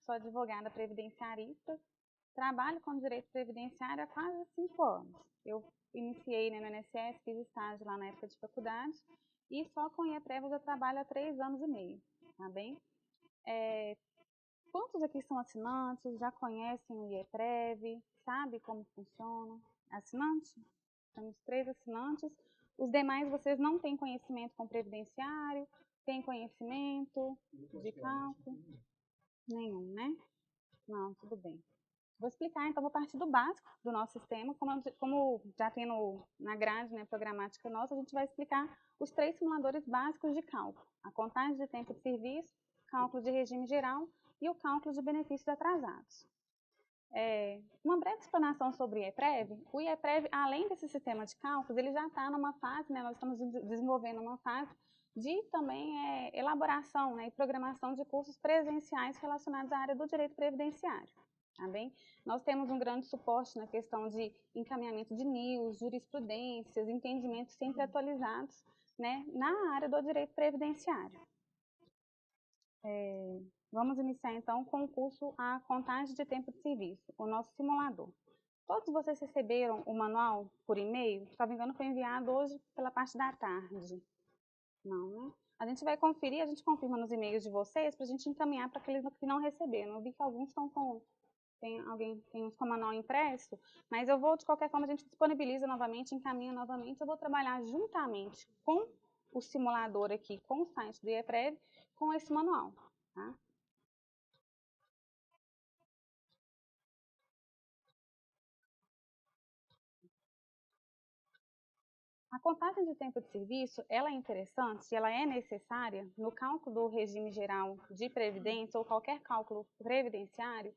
sou advogada previdenciarista, trabalho com direito previdenciário há quase 5 anos. Eu iniciei, né, no INSS, fiz estágio lá na época de faculdade, e só com IEPREV eu trabalho há 3 anos e meio, tá bem? Quantos aqui são assinantes, já conhecem o IEPREV, sabe como funciona? Assinante? Temos 3 assinantes. Os demais, vocês não têm conhecimento com previdenciário, têm conhecimento de cálculo? Nenhum, né? Não, tudo bem. Vou explicar, então, vou partir do básico do nosso sistema. Como já tem na grade, né, programática nossa, a gente vai explicar os 3 simuladores básicos de cálculo. A contagem de tempo de serviço, cálculo de regime geral e o cálculo de benefícios atrasados. Uma breve explanação sobre o IEPREV. O IEPREV, além desse sistema de cálculos, ele já está numa fase, né, nós estamos desenvolvendo uma fase de também elaboração, né, e programação de cursos presenciais relacionados à área do direito previdenciário. Tá bem? Nós temos um grande suporte na questão de encaminhamento de news, jurisprudências, entendimentos sempre atualizados, né, na área do direito previdenciário. Vamos iniciar então com o curso A Contagem de Tempo de Serviço, o nosso simulador. Todos vocês receberam o manual por e-mail? Se não me engano, foi enviado hoje pela parte da tarde. Não, né? A gente vai conferir, a gente confirma nos e-mails de vocês para a gente encaminhar para aqueles que não receberam. Eu vi que alguns estão com... Tem uns com manual impresso, mas eu vou, de qualquer forma, a gente disponibiliza novamente, encaminha novamente. Eu vou trabalhar juntamente com o simulador aqui, com o site do IEPREV, com esse manual, tá? A contagem de tempo de serviço, ela é interessante, ela é necessária no cálculo do regime geral de previdência ou qualquer cálculo previdenciário,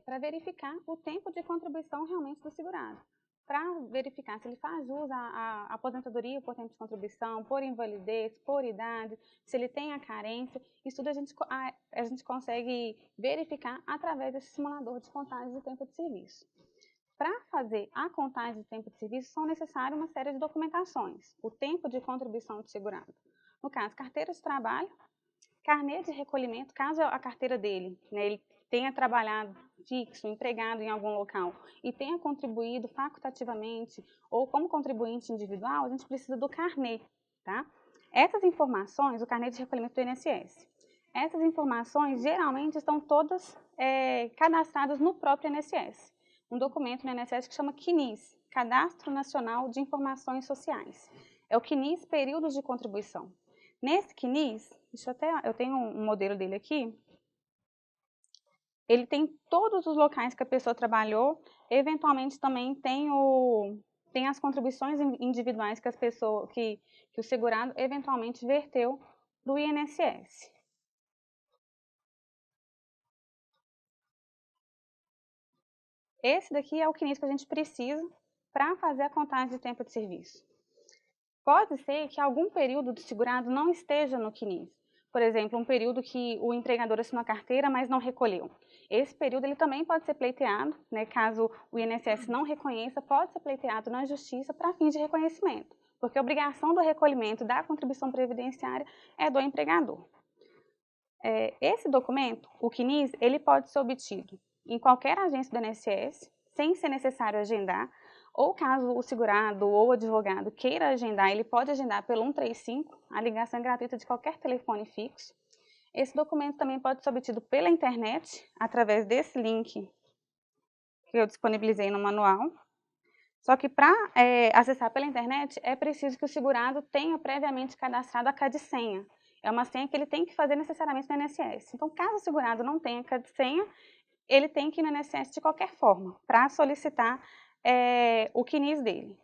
para verificar o tempo de contribuição realmente do segurado. Para verificar se ele faz jus à aposentadoria por tempo de contribuição, por invalidez, por idade, se ele tem a carência, isso tudo a gente consegue verificar através desse simulador de contagem de tempo de serviço. Para fazer a contagem de tempo de serviço, são necessárias uma série de documentações. O tempo de contribuição do segurado. No caso, carteira de trabalho, carnê de recolhimento, caso a carteira dele, né, ele tenha trabalhado fixo, empregado em algum local e tenha contribuído facultativamente ou como contribuinte individual, a gente precisa do carnê, tá? Essas informações, o carnê de recolhimento do INSS, essas informações geralmente estão todas cadastradas no próprio INSS. Um documento no INSS que chama CNIS, Cadastro Nacional de Informações Sociais. É o CNIS Períodos de Contribuição. Nesse CNIS, eu tenho um modelo dele aqui, ele tem todos os locais que a pessoa trabalhou, eventualmente também tem as contribuições individuais que o segurado eventualmente verteu para o INSS. Esse daqui é o CNIS que a gente precisa para fazer a contagem de tempo de serviço. Pode ser que algum período do segurado não esteja no CNIS. Por exemplo, um período que o empregador assinou a carteira, mas não recolheu. Esse período ele também pode ser pleiteado, né, caso o INSS não reconheça, pode ser pleiteado na justiça para fins de reconhecimento, porque a obrigação do recolhimento da contribuição previdenciária é do empregador. Esse documento, o CNIS, ele pode ser obtido em qualquer agência do INSS, sem ser necessário agendar, ou caso o segurado ou o advogado queira agendar, ele pode agendar pelo 135, a ligação é gratuita de qualquer telefone fixo. Esse documento também pode ser obtido pela internet, através desse link que eu disponibilizei no manual. Só que para acessar pela internet, é preciso que o segurado tenha previamente cadastrado a CAD-senha. É uma senha que ele tem que fazer necessariamente no INSS. Então, caso o segurado não tenha CAD-senha, ele tem que ir no INSS de qualquer forma, para solicitar o CNIS dele.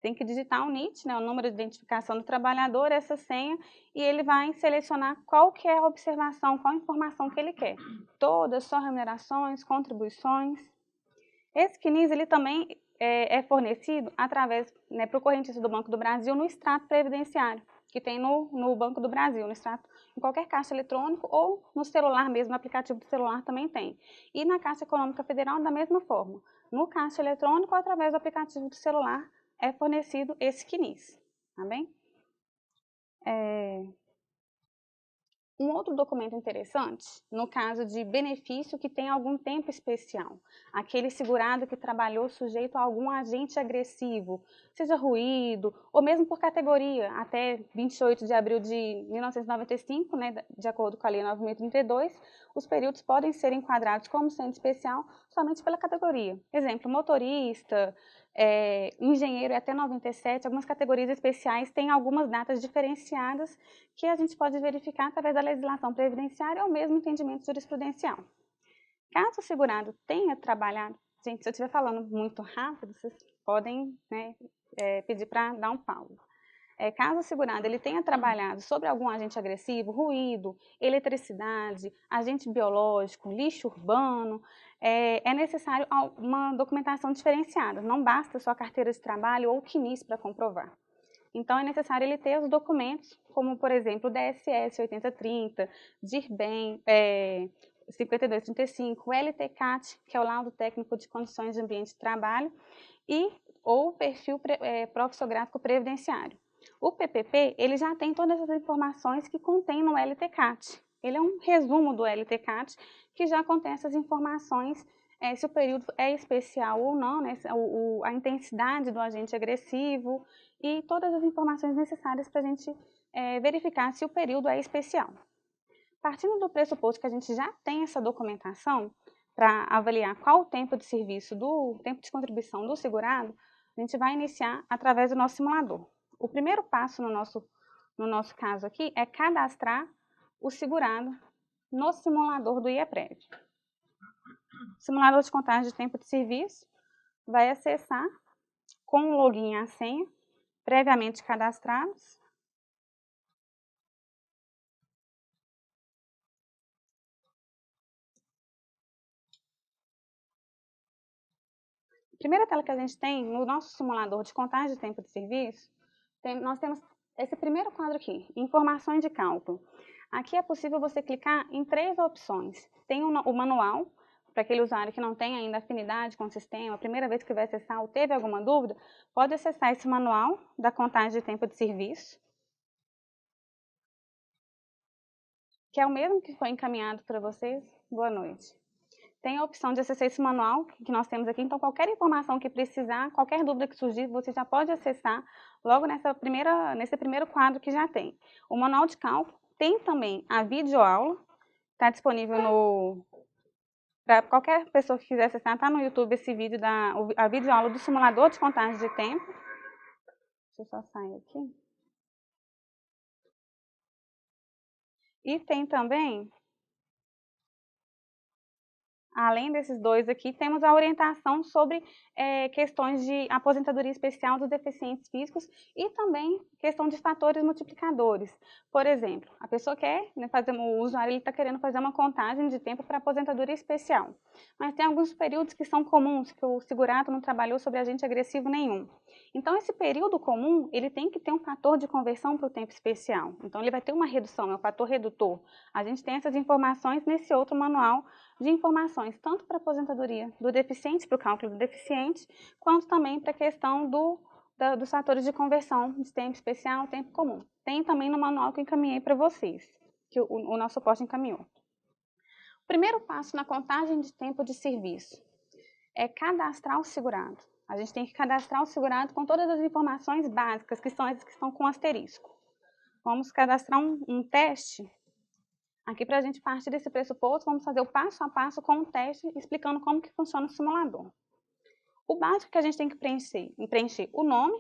Tem que digitar o NIT, né, o número de identificação do trabalhador, essa senha, e ele vai selecionar qual que é a observação, qual a informação que ele quer. Todas, só remunerações, contribuições. Esse CNIS, ele também é fornecido através, né, para o correntista do Banco do Brasil no extrato previdenciário, que tem no Banco do Brasil, no extrato, em qualquer caixa eletrônico ou no celular mesmo, no aplicativo do celular também tem. E na Caixa Econômica Federal, da mesma forma. No caixa eletrônico ou através do aplicativo do celular é fornecido esse CNIS, tá bem? Um outro documento interessante, no caso de benefício que tem algum tempo especial, aquele segurado que trabalhou sujeito a algum agente agressivo, seja ruído, ou mesmo por categoria, até 28 de abril de 1995, né, de acordo com a Lei 9.032, os períodos podem ser enquadrados como sendo especial somente pela categoria. Exemplo, motorista, engenheiro é até 97, algumas categorias especiais têm algumas datas diferenciadas que a gente pode verificar através da legislação previdenciária ou mesmo entendimento jurisprudencial. Caso o segurado tenha trabalhado, gente, se eu estiver falando muito rápido, vocês podem, né, pedir para dar um pause. Caso o segurado ele tenha trabalhado sobre algum agente agressivo, ruído, eletricidade, agente biológico, lixo urbano, é necessário uma documentação diferenciada. Não basta só a carteira de trabalho ou o CNIS para comprovar. Então, é necessário ele ter os documentos, como, por exemplo, o DSS 8030, DIRBEM 5235, o LTCAT, que é o Laudo Técnico de Condições de Ambiente de Trabalho, ou o perfil profissiográfico previdenciário. O PPP, ele já tem todas as informações que contém no LTCAT. Ele é um resumo do LTCAT, que já contém essas informações, se o período é especial ou não, né, a intensidade do agente agressivo e todas as informações necessárias para a gente verificar se o período é especial. Partindo do pressuposto que a gente já tem essa documentação para avaliar qual o tempo de serviço, do tempo de contribuição do segurado, a gente vai iniciar através do nosso simulador. O primeiro passo no nosso caso aqui é cadastrar o segurado no simulador do IEPREV. O simulador de contagem de tempo de serviço vai acessar com o login e a senha previamente cadastrados. A primeira tela que a gente tem no nosso simulador de contagem de tempo de serviço, nós temos esse primeiro quadro aqui, informações de cálculo. Aqui é possível você clicar em 3 opções. Tem o manual, para aquele usuário que não tem ainda afinidade com o sistema, a primeira vez que vai acessar ou teve alguma dúvida, pode acessar esse manual da contagem de tempo de serviço, que é o mesmo que foi encaminhado para vocês. Boa noite. Tem a opção de acessar esse manual que nós temos aqui, então qualquer informação que precisar, qualquer dúvida que surgir, você já pode acessar logo nesse primeiro quadro que já tem. O manual de cálculo, tem também a videoaula, está disponível para qualquer pessoa que quiser acessar, está no YouTube esse vídeo, a videoaula do simulador de contagem de tempo. Deixa eu só sair aqui. E tem também, além desses dois aqui, temos a orientação sobre questões de aposentadoria especial dos deficientes físicos e também questão de fatores multiplicadores. Por exemplo, a pessoa quer, né, o usuário está querendo fazer uma contagem de tempo para aposentadoria especial, mas tem alguns períodos que são comuns, que o segurado não trabalhou sobre agente agressivo nenhum. Então, esse período comum, ele tem que ter um fator de conversão para o tempo especial. Então, ele vai ter uma redução, é o fator redutor. A gente tem essas informações nesse outro manual de informações, tanto para a aposentadoria do deficiente, para o cálculo do deficiente, quanto também para a questão dos fatores de conversão de tempo especial, tempo comum. Tem também no manual que eu encaminhei para vocês, que o nosso suporte encaminhou. O primeiro passo na contagem de tempo de serviço é cadastrar o segurado. A gente tem que cadastrar o segurado com todas as informações básicas, que são essas que estão com asterisco. Vamos cadastrar um teste. Aqui, para a gente partir desse pressuposto, vamos fazer o passo a passo com o teste, explicando como que funciona o simulador. O básico que a gente tem que preencher o nome,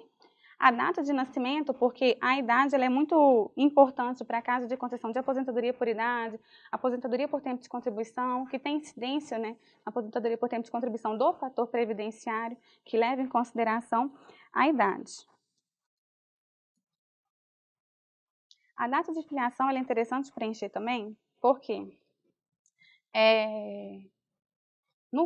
a data de nascimento, porque a idade ela é muito importante para caso de concessão de aposentadoria por idade, aposentadoria por tempo de contribuição, que tem incidência, né, na aposentadoria por tempo de contribuição do fator previdenciário, que leva em consideração a idade. A data de filiação é interessante preencher também, porque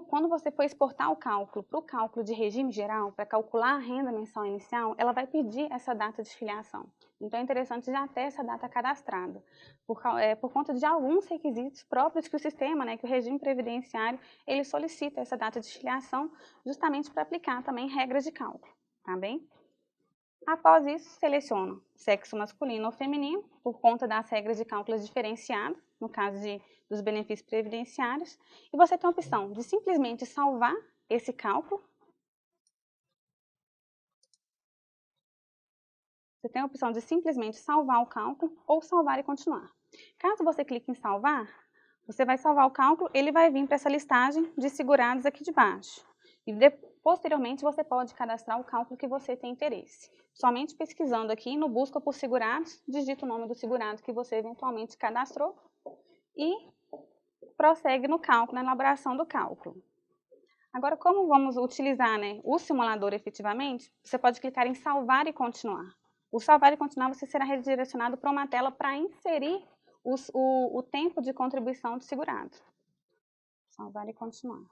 quando você for exportar o cálculo para o cálculo de regime geral, para calcular a renda mensal inicial, ela vai pedir essa data de filiação. Então, é interessante já ter essa data cadastrada, por conta de alguns requisitos próprios que o sistema, né, que o regime previdenciário, ele solicita essa data de filiação justamente para aplicar também regras de cálculo, tá bem? Após isso, seleciona sexo masculino ou feminino, por conta das regras de cálculo diferenciadas, no caso dos benefícios previdenciários, e você tem a opção de simplesmente salvar esse cálculo. Você tem a opção de simplesmente salvar o cálculo ou salvar e continuar. Caso você clique em salvar, você vai salvar o cálculo, ele vai vir para essa listagem de segurados aqui de baixo. E posteriormente você pode cadastrar o cálculo que você tem interesse. Somente pesquisando aqui no busca por segurados, digita o nome do segurado que você eventualmente cadastrou e prossegue no cálculo, na elaboração do cálculo. Agora, como vamos utilizar, o simulador efetivamente, você pode clicar em salvar e continuar. O salvar e continuar, você será redirecionado para uma tela para inserir o tempo de contribuição do segurado. Salvar e continuar.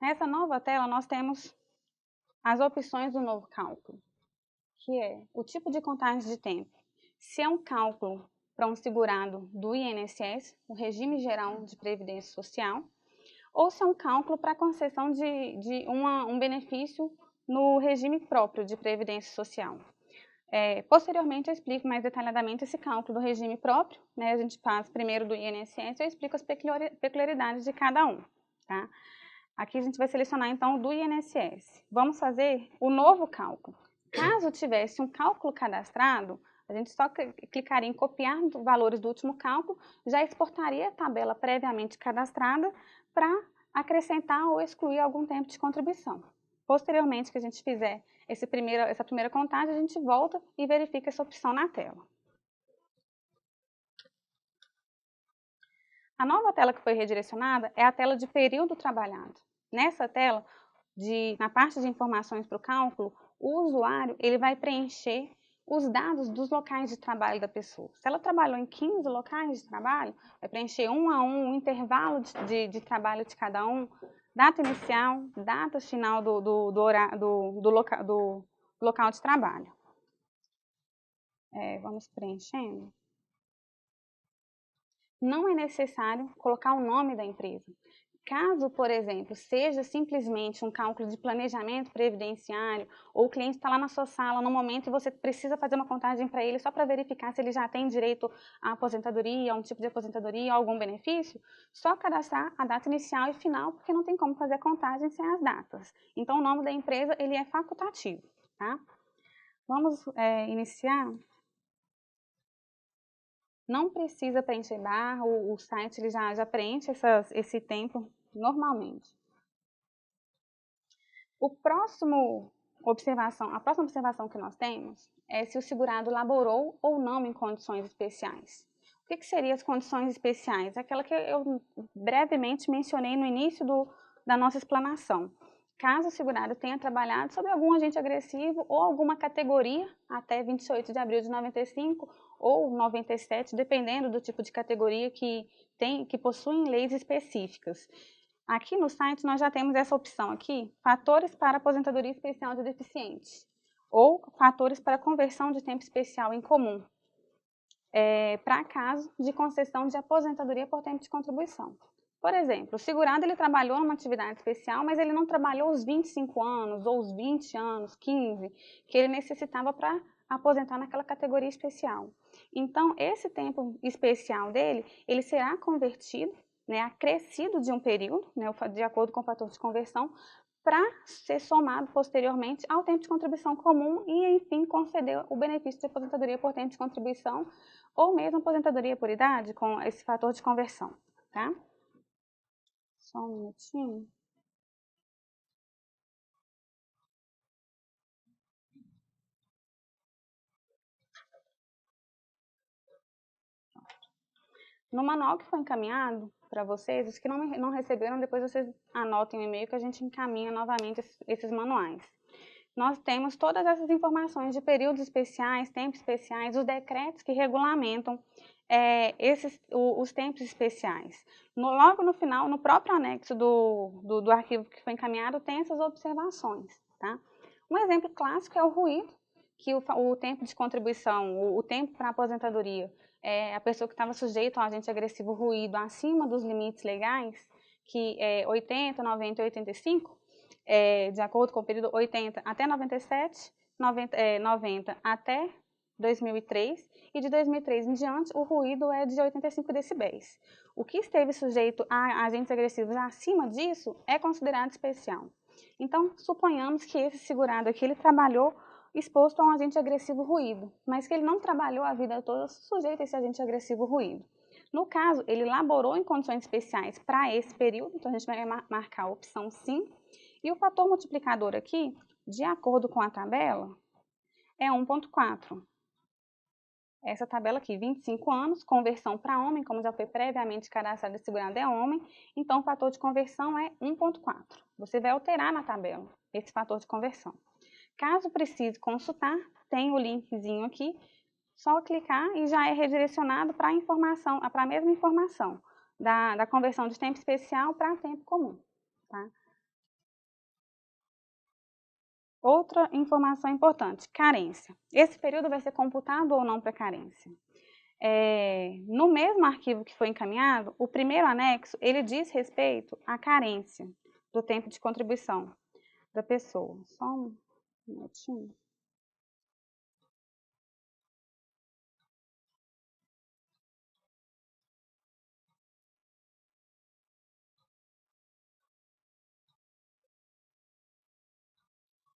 Nessa nova tela, nós temos as opções do novo cálculo, que é o tipo de contagem de tempo. Se é um cálculo para um segurado do INSS, o Regime Geral de Previdência Social, ou se é um cálculo para concessão de um benefício no regime próprio de Previdência Social. Posteriormente, eu explico mais detalhadamente esse cálculo do regime próprio, a gente faz primeiro do INSS, eu explico as peculiaridades de cada um, tá? Aqui a gente vai selecionar, então, do INSS. Vamos fazer o novo cálculo. Caso tivesse um cálculo cadastrado, a gente só clicaria em copiar valores do último cálculo, já exportaria a tabela previamente cadastrada para acrescentar ou excluir algum tempo de contribuição. Posteriormente que a gente fizer essa primeira contagem, a gente volta e verifica essa opção na tela. A nova tela que foi redirecionada é a tela de período trabalhado. Nessa tela, na parte de informações para o cálculo, o usuário ele vai preencher os dados dos locais de trabalho da pessoa. Se ela trabalhou em 15 locais de trabalho, vai preencher um a um o intervalo de trabalho de cada um, data inicial, data final do local de trabalho. Vamos preenchendo. Não é necessário colocar o nome da empresa. Caso, por exemplo, seja simplesmente um cálculo de planejamento previdenciário, ou o cliente está lá na sua sala no momento e você precisa fazer uma contagem para ele só para verificar se ele já tem direito à aposentadoria, a um tipo de aposentadoria, a algum benefício, só cadastrar a data inicial e final, porque não tem como fazer a contagem sem as datas. Então, o nome da empresa ele é facultativo, tá? Vamos iniciar. Não precisa preencher barra, o site ele já preenche esse tempo normalmente. A próxima observação que nós temos é se o segurado laborou ou não em condições especiais. O que seriam as condições especiais? Aquela que eu brevemente mencionei no início da nossa explanação. Caso o segurado tenha trabalhado sobre algum agente agressivo ou alguma categoria até 28 de abril de 95 ou 97, dependendo do tipo de categoria que possuem leis específicas. Aqui no site nós já temos essa opção aqui, fatores para aposentadoria especial de deficientes, ou fatores para conversão de tempo especial em comum, para caso de concessão de aposentadoria por tempo de contribuição. Por exemplo, o segurado ele trabalhou numa atividade especial, mas ele não trabalhou os 25 anos, ou os 20 anos, 15, que ele necessitava para aposentar naquela categoria especial. Então, esse tempo especial dele, ele será convertido, acrescido de um período, de acordo com o fator de conversão, para ser somado posteriormente ao tempo de contribuição comum e, enfim, conceder o benefício de aposentadoria por tempo de contribuição ou mesmo aposentadoria por idade com esse fator de conversão, tá? Só um minutinho. No manual que foi encaminhado para vocês, os que não receberam, depois vocês anotem o e-mail que a gente encaminha novamente esses manuais. Nós temos todas essas informações de períodos especiais, tempos especiais, os decretos que regulamentam os tempos especiais. Logo no final, no próprio anexo do arquivo que foi encaminhado, tem essas observações, tá? Um exemplo clássico é o ruído, que o tempo de contribuição, o tempo para aposentadoria, a pessoa que estava sujeita ao agente agressivo ruído acima dos limites legais, que é 80, 90 e 85, de acordo com o período 80 até 97, 90 até 2003, e de 2003 em diante o ruído é de 85 decibéis. O que esteve sujeito a agentes agressivos acima disso é considerado especial. Então, suponhamos que esse segurado aqui, ele trabalhou exposto a um agente agressivo ruído, mas que ele não trabalhou a vida toda sujeito a esse agente agressivo ruído. No caso, ele laborou em condições especiais para esse período, então a gente vai marcar a opção sim, e o fator multiplicador aqui, de acordo com a tabela, é 1,4. Essa tabela aqui, 25 anos, conversão para homem, como já foi previamente cadastrado e segurado é homem, então o fator de conversão é 1,4. Você vai alterar na tabela esse fator de conversão. Caso precise consultar, tem o linkzinho aqui, só clicar e já é redirecionado para a mesma informação da conversão de tempo especial para tempo comum. Tá? Outra informação importante, carência. Esse período vai ser computado ou não para carência? No mesmo arquivo que foi encaminhado, o primeiro anexo, ele diz respeito à carência do tempo de contribuição da pessoa. Só um minutinho.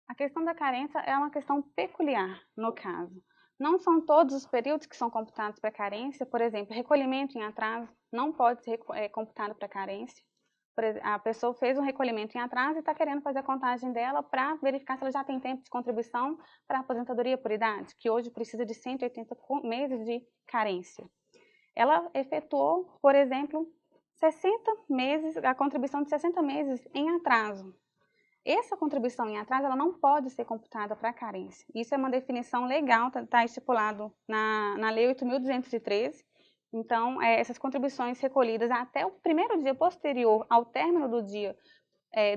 A questão da carência é uma questão peculiar, no caso. Não são todos os períodos que são computados para carência. Por exemplo, recolhimento em atraso não pode ser computado para carência. Por exemplo, a pessoa fez um recolhimento em atraso e está querendo fazer a contagem dela para verificar se ela já tem tempo de contribuição para a aposentadoria por idade, que hoje precisa de 180 meses de carência. Ela efetuou, por exemplo, 60 meses, a contribuição de 60 meses em atraso. Essa contribuição em atraso ela não pode ser computada para carência. Isso é uma definição legal, está estipulado na Lei 8.213. Então, essas contribuições recolhidas até o primeiro dia posterior ao término do dia,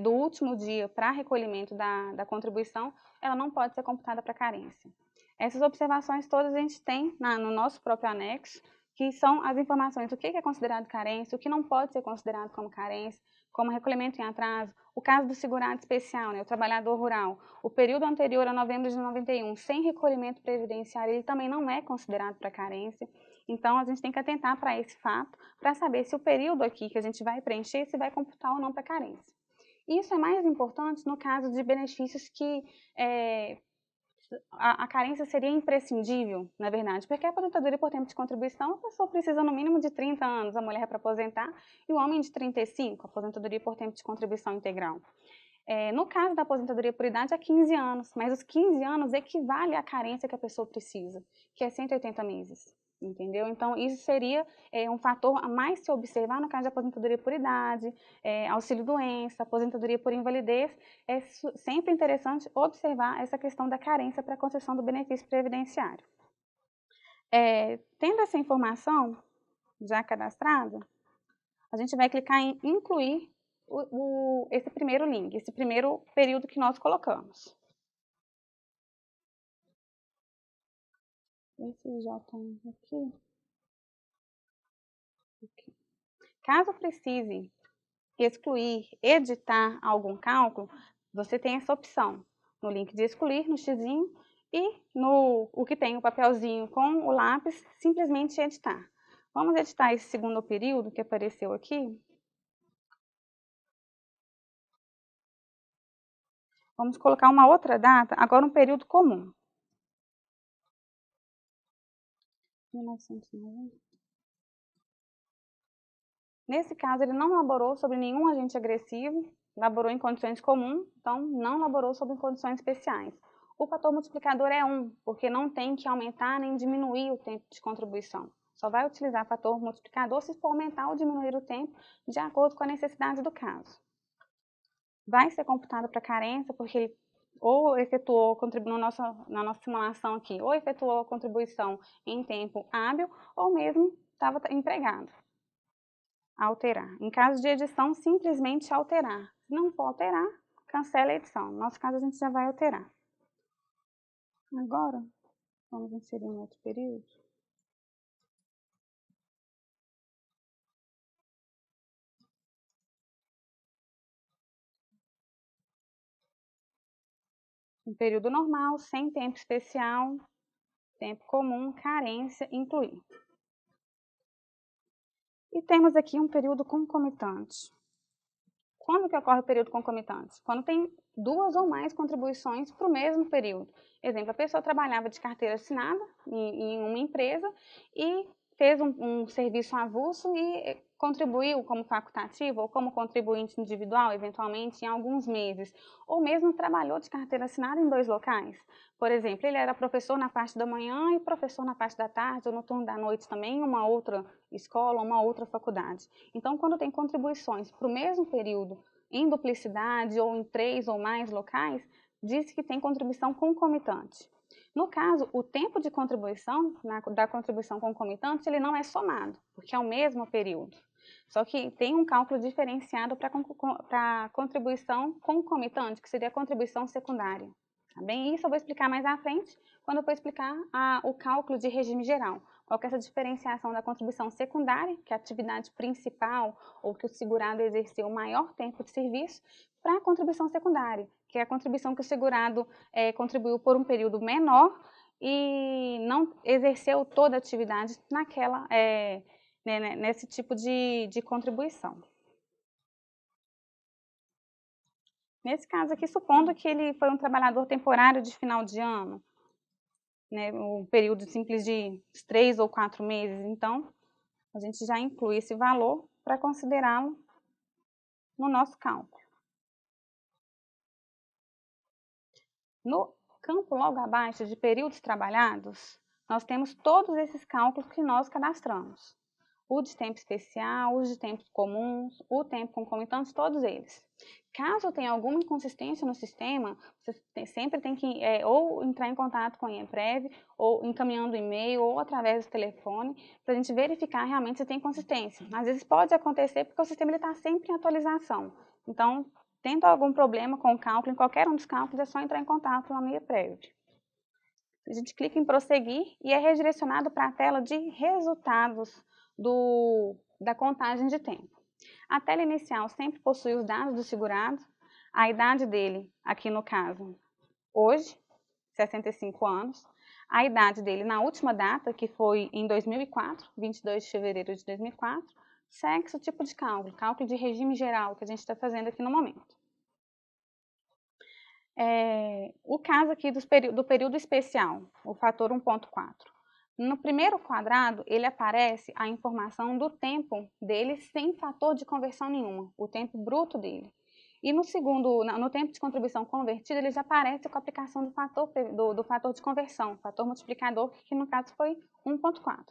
do último dia para recolhimento da contribuição, ela não pode ser computada para carência. Essas observações todas a gente tem no nosso próprio anexo, que são as informações do que é considerado carência, o que não pode ser considerado como carência, como recolhimento em atraso, o caso do segurado especial, né, o trabalhador rural, o período anterior a novembro de 91, sem recolhimento previdenciário, ele também não é considerado para carência. Então, a gente tem que atentar para esse fato, para saber se o período aqui que a gente vai preencher, se vai computar ou não para carência. Isso é mais importante no caso de benefícios que a carência seria imprescindível, na verdade, porque a aposentadoria por tempo de contribuição, a pessoa precisa no mínimo de 30 anos, a mulher para aposentar, e o homem de 35, aposentadoria por tempo de contribuição integral. No caso da aposentadoria por idade, é 15 anos, mas os 15 anos equivale à carência que a pessoa precisa, que é 180 meses. Entendeu? Então, isso seria um fator a mais se observar no caso de aposentadoria por idade, auxílio-doença, aposentadoria por invalidez. É sempre interessante observar essa questão da carência para a concessão do benefício previdenciário. Tendo essa informação já cadastrada, a gente vai clicar em incluir esse primeiro link, esse primeiro período que nós colocamos. Esse já está aqui. Caso precise excluir, editar algum cálculo, você tem essa opção no link de excluir, no xizinho, e o que tem o papelzinho com o lápis, simplesmente editar. Vamos editar esse segundo período que apareceu aqui. Vamos colocar uma outra data, agora um período comum. 1990. Nesse caso, ele não laborou sobre nenhum agente agressivo, laborou em condições comuns, então não laborou sobre condições especiais. O fator multiplicador é 1, porque não tem que aumentar nem diminuir o tempo de contribuição. Só vai utilizar fator multiplicador se for aumentar ou diminuir o tempo de acordo com a necessidade do caso. Vai ser computado para carência, porque ele ou efetuou, na nossa simulação aqui, ou efetuou a contribuição em tempo hábil, ou mesmo estava empregado. Alterar. Em caso de edição, simplesmente alterar. Se não for alterar, cancela a edição. No nosso caso, a gente já vai alterar. Agora, vamos inserir um outro período. Um período normal, sem tempo especial, tempo comum, carência, incluir. E temos aqui um período concomitante. Quando que ocorre o período concomitante? Quando tem duas ou mais contribuições para o mesmo período. Exemplo, a pessoa trabalhava de carteira assinada em uma empresa e fez um serviço avulso e contribuiu como facultativo ou como contribuinte individual, eventualmente, em alguns meses. Ou mesmo trabalhou de carteira assinada em dois locais. Por exemplo, ele era professor na parte da manhã e professor na parte da tarde ou no turno da noite também em uma outra escola, uma outra faculdade. Então, quando tem contribuições para o mesmo período em duplicidade ou em 3 ou mais locais, diz que tem contribuição concomitante. No caso, o tempo de contribuição, da contribuição concomitante, ele não é somado, porque é o mesmo período. Só que tem um cálculo diferenciado para a contribuição concomitante, que seria a contribuição secundária. Tá bem? Isso eu vou explicar mais à frente, quando eu for explicar o cálculo de regime geral. Qual que é essa diferenciação da contribuição secundária, que é a atividade principal ou que o segurado exerceu o maior tempo de serviço, para a contribuição secundária, que é a contribuição que o segurado contribuiu por um período menor e não exerceu toda a atividade nesse tipo de contribuição. Nesse caso aqui, supondo que ele foi um trabalhador temporário de final de ano, né, um período simples de 3 ou 4 meses, então a gente já inclui esse valor para considerá-lo no nosso cálculo. No campo logo abaixo de períodos trabalhados, nós temos todos esses cálculos que nós cadastramos. O de tempo especial, os de tempos comuns, o tempo concomitante, todos eles. Caso tenha alguma inconsistência no sistema, você sempre tem que ou entrar em contato com a IEPREV, ou encaminhando e-mail, ou através do telefone, para a gente verificar realmente se tem consistência. Às vezes pode acontecer porque o sistema está sempre em atualização. Então, tendo algum problema com o cálculo, em qualquer um dos cálculos, é só entrar em contato lá no IEPREV. A gente clica em prosseguir e é redirecionado para a tela de resultados da contagem de tempo. A tela inicial sempre possui os dados do segurado, a idade dele, aqui no caso, hoje, 65 anos, a idade dele na última data, que foi em 2004, 22 de fevereiro de 2004, sexo, tipo de cálculo de regime geral que a gente está fazendo aqui no momento. O caso aqui do período especial, o fator 1.4. No primeiro quadrado, ele aparece a informação do tempo dele sem fator de conversão nenhuma, o tempo bruto dele. E no segundo, no tempo de contribuição convertida, ele já aparece com a aplicação do fator de conversão, fator multiplicador, que no caso foi 1.4.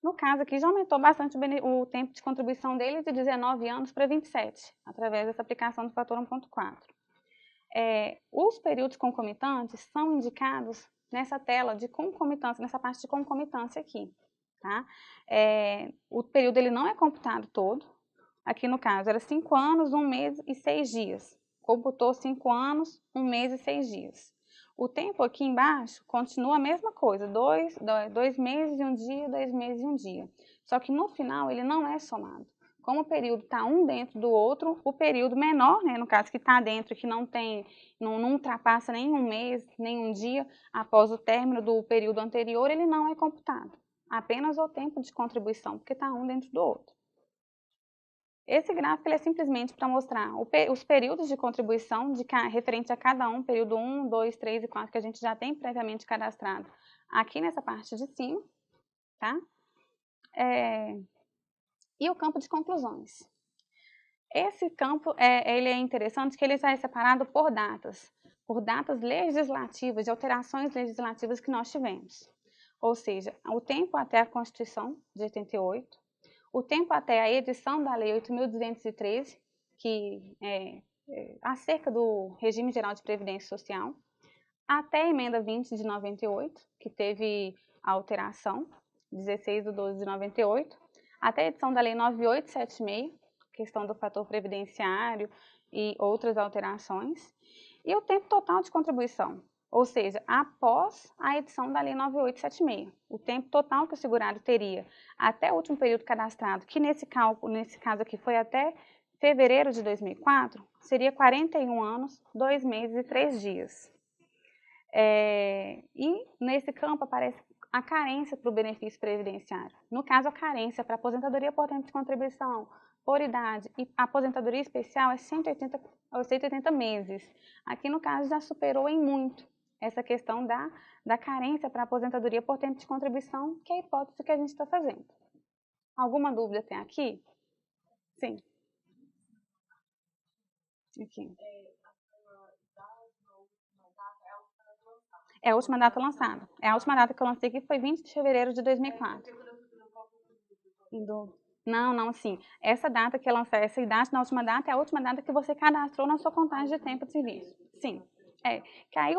No caso aqui, já aumentou bastante o tempo de contribuição dele de 19 anos para 27, através dessa aplicação do fator 1.4. Os períodos concomitantes são indicados nessa tela de concomitância, nessa parte de concomitância aqui, tá? O período ele não é computado todo. Aqui no caso era 5 anos, 1 mês e 6 dias. Computou 5 anos, 1 mês e 6 dias. O tempo aqui embaixo continua a mesma coisa, 2 meses e 1 dia, 2 meses e 1 dia. Só que no final ele não é somado. Como o período está um dentro do outro, o período menor, né, no caso que está dentro, que não ultrapassa nem 1 mês, nem 1 dia após o término do período anterior, ele não é computado. Apenas o tempo de contribuição, porque está um dentro do outro. Esse gráfico é simplesmente para mostrar os períodos de contribuição referente a cada um, período 1, 2, 3 e 4, que a gente já tem previamente cadastrado aqui nessa parte de cima, tá? E o campo de conclusões. Esse campo ele é interessante que ele é separado por datas legislativas, de alterações legislativas que nós tivemos. Ou seja, o tempo até a Constituição de 88, o tempo até a edição da Lei 8.213, que acerca do regime geral de previdência social, até a emenda 20 de 98, que teve a alteração, 16 de 12 de 98, até a edição da Lei 9876, questão do fator previdenciário e outras alterações, e o tempo total de contribuição, ou seja, após a edição da Lei 9876. O tempo total que o segurado teria até o último período cadastrado, que nesse caso aqui foi até fevereiro de 2004, seria 41 anos, 2 meses e 3 dias. E nesse campo aparece a carência para o benefício previdenciário. No caso, a carência para aposentadoria por tempo de contribuição, por idade, e a aposentadoria especial é 180 meses. Aqui, no caso, já superou em muito essa questão da carência para aposentadoria por tempo de contribuição, que é a hipótese que a gente está fazendo. Alguma dúvida tem aqui? Sim. Aqui. É a última data lançada. É a última data que eu lancei aqui foi 20 de fevereiro de 2004. Não, sim. Essa data que eu lancei, essa idade na última data é a última data que você cadastrou na sua contagem de tempo de serviço. Sim. Que aí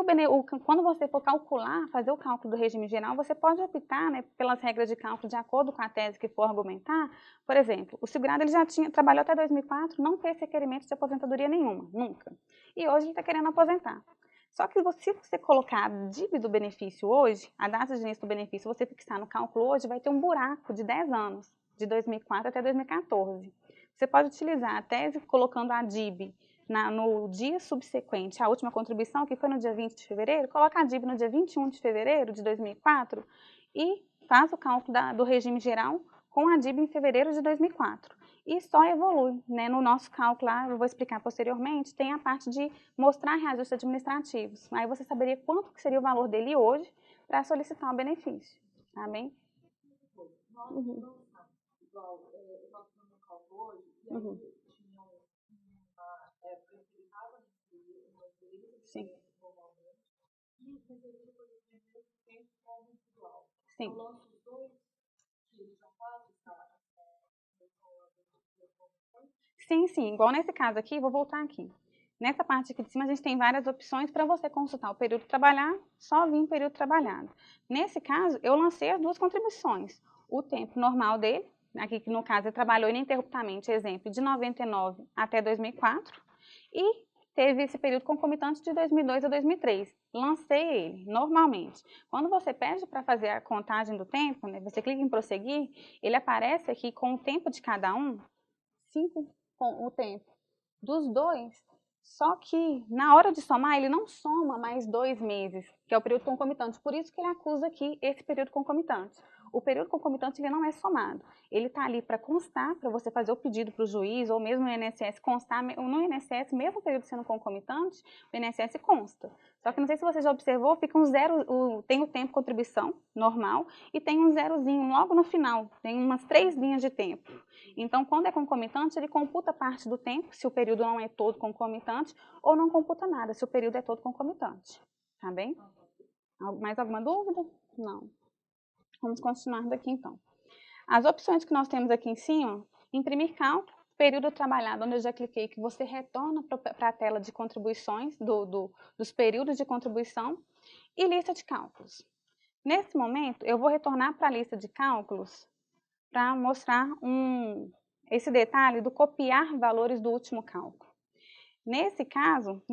quando você for calcular, fazer o cálculo do regime geral, você pode optar, né, pelas regras de cálculo de acordo com a tese que for argumentar. Por exemplo, o segurado ele já trabalhou até 2004, não fez requerimento de aposentadoria nenhuma, nunca. E hoje ele está querendo aposentar. Só que se você colocar a dívida do benefício hoje, a data de início do benefício, você fixar no cálculo hoje, vai ter um buraco de 10 anos, de 2004 até 2014. Você pode utilizar a tese colocando a DIB no dia subsequente à última contribuição, que foi no dia 20 de fevereiro, coloca a DIB no dia 21 de fevereiro de 2004 e faz o cálculo do regime geral com a DIB em fevereiro de 2004. E só evolui, né? No nosso cálculo, eu vou explicar posteriormente, tem a parte de mostrar reajustes administrativos. Aí você saberia quanto que seria o valor dele hoje para solicitar o benefício, tá bem? Uhum. Uhum. Sim. Sim. Sim, igual nesse caso aqui, vou voltar aqui. Nessa parte aqui de cima, a gente tem várias opções para você consultar o período trabalhado, só vir período trabalhado. Nesse caso, eu lancei as duas contribuições. O tempo normal dele, aqui que no caso ele trabalhou ininterruptamente, exemplo, de 99 até 2004, e teve esse período concomitante de 2002 a 2003. Lancei ele, normalmente. Quando você pede para fazer a contagem do tempo, né, você clica em prosseguir, ele aparece aqui com o tempo de cada um, 5 com o tempo dos dois, só que na hora de somar, ele não soma mais 2 meses, que é o período concomitante. Por isso que ele acusa aqui esse período concomitante. O período concomitante ele não é somado. Ele está ali para constar, para você fazer o pedido para o juiz, ou mesmo no INSS constar. No INSS, mesmo o período sendo concomitante, o INSS consta. Só que não sei se você já observou, fica um zero, tem o tempo de contribuição normal e tem um zerozinho logo no final. Tem umas 3 linhas de tempo. Então, quando é concomitante, ele computa parte do tempo, se o período não é todo concomitante, ou não computa nada, se o período é todo concomitante. Tá bem? Mais alguma dúvida? Não. Vamos continuar daqui, então. As opções que nós temos aqui em cima, imprimir cálculo, período trabalhado, onde eu já cliquei, que você retorna para a tela de contribuições, dos períodos de contribuição, e lista de cálculos. Nesse momento, eu vou retornar para a lista de cálculos para mostrar esse detalhe do copiar valores do último cálculo. Nesse caso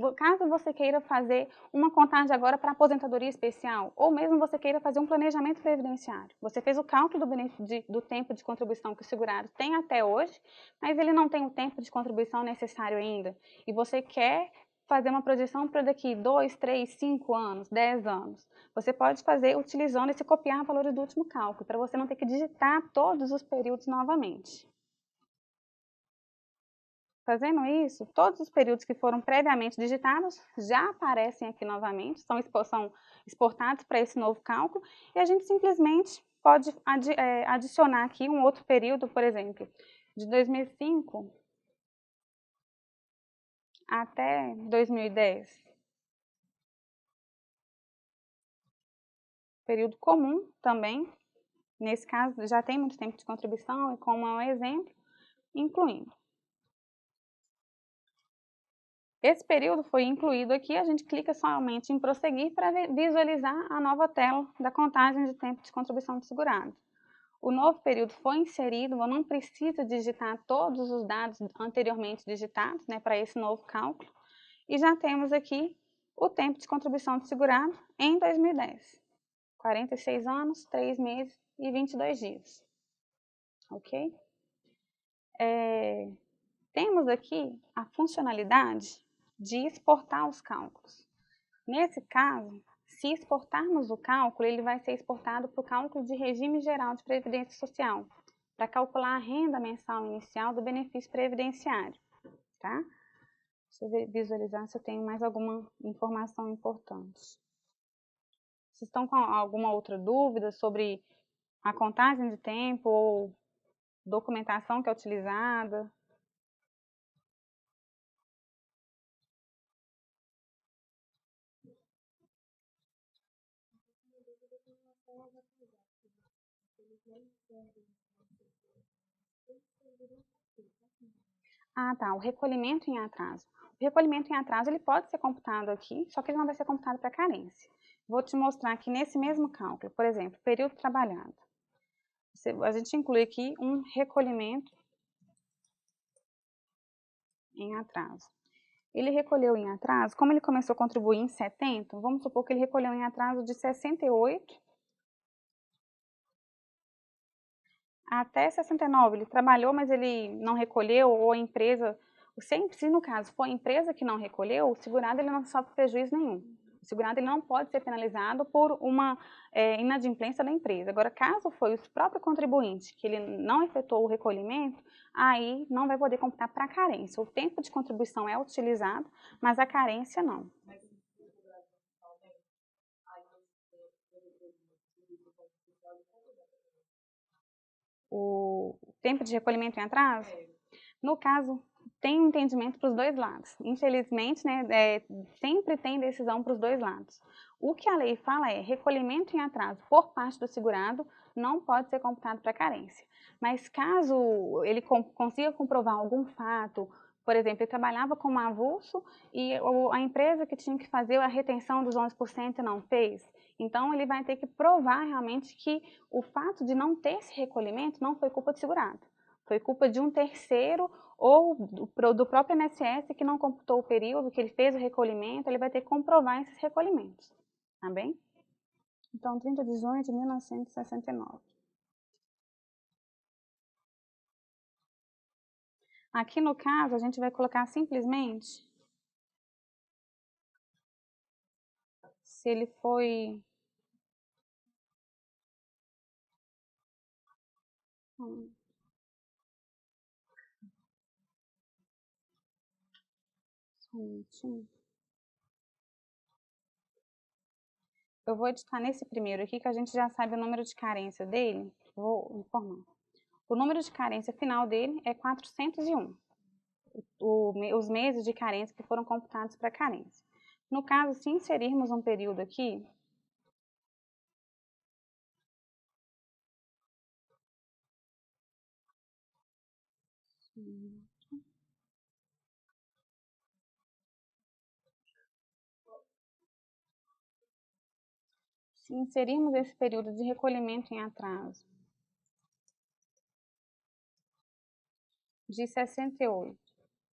você queira fazer uma contagem agora para aposentadoria especial, ou mesmo você queira fazer um planejamento previdenciário. Você fez o cálculo do tempo de contribuição que o segurado tem até hoje, mas ele não tem o tempo de contribuição necessário ainda, e você quer fazer uma projeção para daqui 2, 3, 5 anos, 10 anos. Você pode fazer utilizando esse copiar valores do último cálculo, para você não ter que digitar todos os períodos novamente. Fazendo isso, todos os períodos que foram previamente digitados já aparecem aqui novamente, são exportados para esse novo cálculo, e a gente simplesmente pode adicionar aqui um outro período, por exemplo, de 2005 até 2010. Período comum também, nesse caso já tem muito tempo de contribuição, e como é um exemplo, incluindo. Esse período foi incluído aqui, a gente clica somente em prosseguir para visualizar a nova tela da contagem de tempo de contribuição do segurado. O novo período foi inserido, eu não preciso digitar todos os dados anteriormente digitados, né, para esse novo cálculo. E já temos aqui o tempo de contribuição do segurado em 2010. 46 anos, 3 meses e 22 dias. Ok? Temos aqui a funcionalidade de exportar os cálculos. Nesse caso, se exportarmos o cálculo, ele vai ser exportado para o cálculo de regime geral de previdência social, para calcular a renda mensal inicial do benefício previdenciário, tá? Deixa eu visualizar se eu tenho mais alguma informação importante. Vocês estão com alguma outra dúvida sobre a contagem de tempo ou documentação que é utilizada? Ah, tá, o recolhimento em atraso. O recolhimento em atraso ele pode ser computado aqui, só que ele não vai ser computado para carência. Vou te mostrar aqui nesse mesmo cálculo, por exemplo, período trabalhado. A gente inclui aqui um recolhimento em atraso. Ele recolheu em atraso, como ele começou a contribuir em 70, vamos supor que ele recolheu em atraso de 68 até 69. Ele trabalhou, mas ele não recolheu, ou a empresa, se no caso for a empresa que não recolheu, o segurado ele não sofre prejuízo nenhum. O segurado ele não pode ser penalizado por uma inadimplência da empresa. Agora, caso foi o próprio contribuinte que ele não efetuou o recolhimento, aí não vai poder computar para carência. O tempo de contribuição é utilizado, mas a carência não. O tempo de recolhimento em atraso? No caso, tem um entendimento para os dois lados. Infelizmente, né, sempre tem decisão para os dois lados. O que a lei fala é recolhimento em atraso por parte do segurado não pode ser computado para carência. Mas caso ele consiga comprovar algum fato, por exemplo, ele trabalhava como avulso e a empresa que tinha que fazer a retenção dos 11% não fez, então ele vai ter que provar realmente que o fato de não ter esse recolhimento não foi culpa do segurado. Foi culpa de um terceiro ou do próprio INSS que não computou o período, que ele fez o recolhimento, ele vai ter que comprovar esses recolhimentos, tá bem? Então, 30 de junho de 1969. Aqui no caso, a gente vai colocar simplesmente se ele foi... Eu vou editar nesse primeiro aqui, que a gente já sabe o número de carência dele. Vou informar. O número de carência final dele é 401. Os meses de carência que foram computados para carência. No caso, se inserirmos um período aqui, se inserirmos esse período de recolhimento em atraso de 68,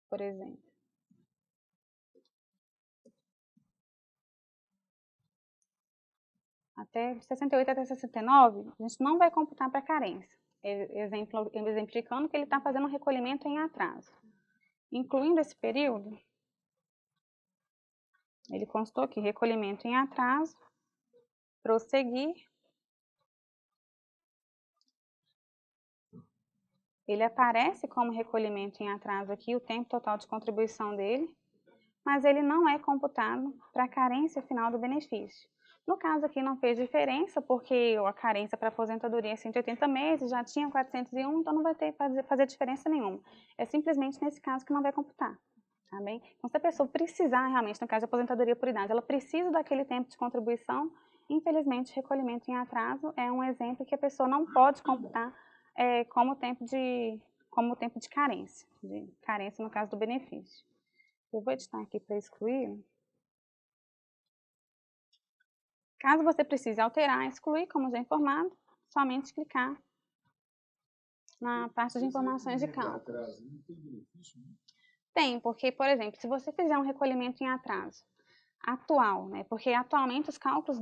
por exemplo, de 68 até 69, a gente não vai computar para carência, exemplificando que ele está fazendo um recolhimento em atraso. Incluindo esse período, ele constou aqui, recolhimento em atraso, prosseguir, ele aparece como recolhimento em atraso aqui, o tempo total de contribuição dele, mas ele não é computado para a carência final do benefício. No caso aqui não fez diferença, porque a carência para aposentadoria é 180 meses, já tinha 401, então não vai ter fazer diferença nenhuma. É simplesmente nesse caso que não vai computar, tá bem? Então se a pessoa precisar realmente, no caso de aposentadoria por idade, ela precisa daquele tempo de contribuição, infelizmente recolhimento em atraso é um exemplo que a pessoa não pode computar como tempo de carência no caso do benefício. Eu vou editar aqui para excluir. Caso você precise alterar, excluir, como já informado, somente clicar na parte de informações de cálculo. Tem, porque, por exemplo, se você fizer um recolhimento em atraso atual, né? Porque atualmente os cálculos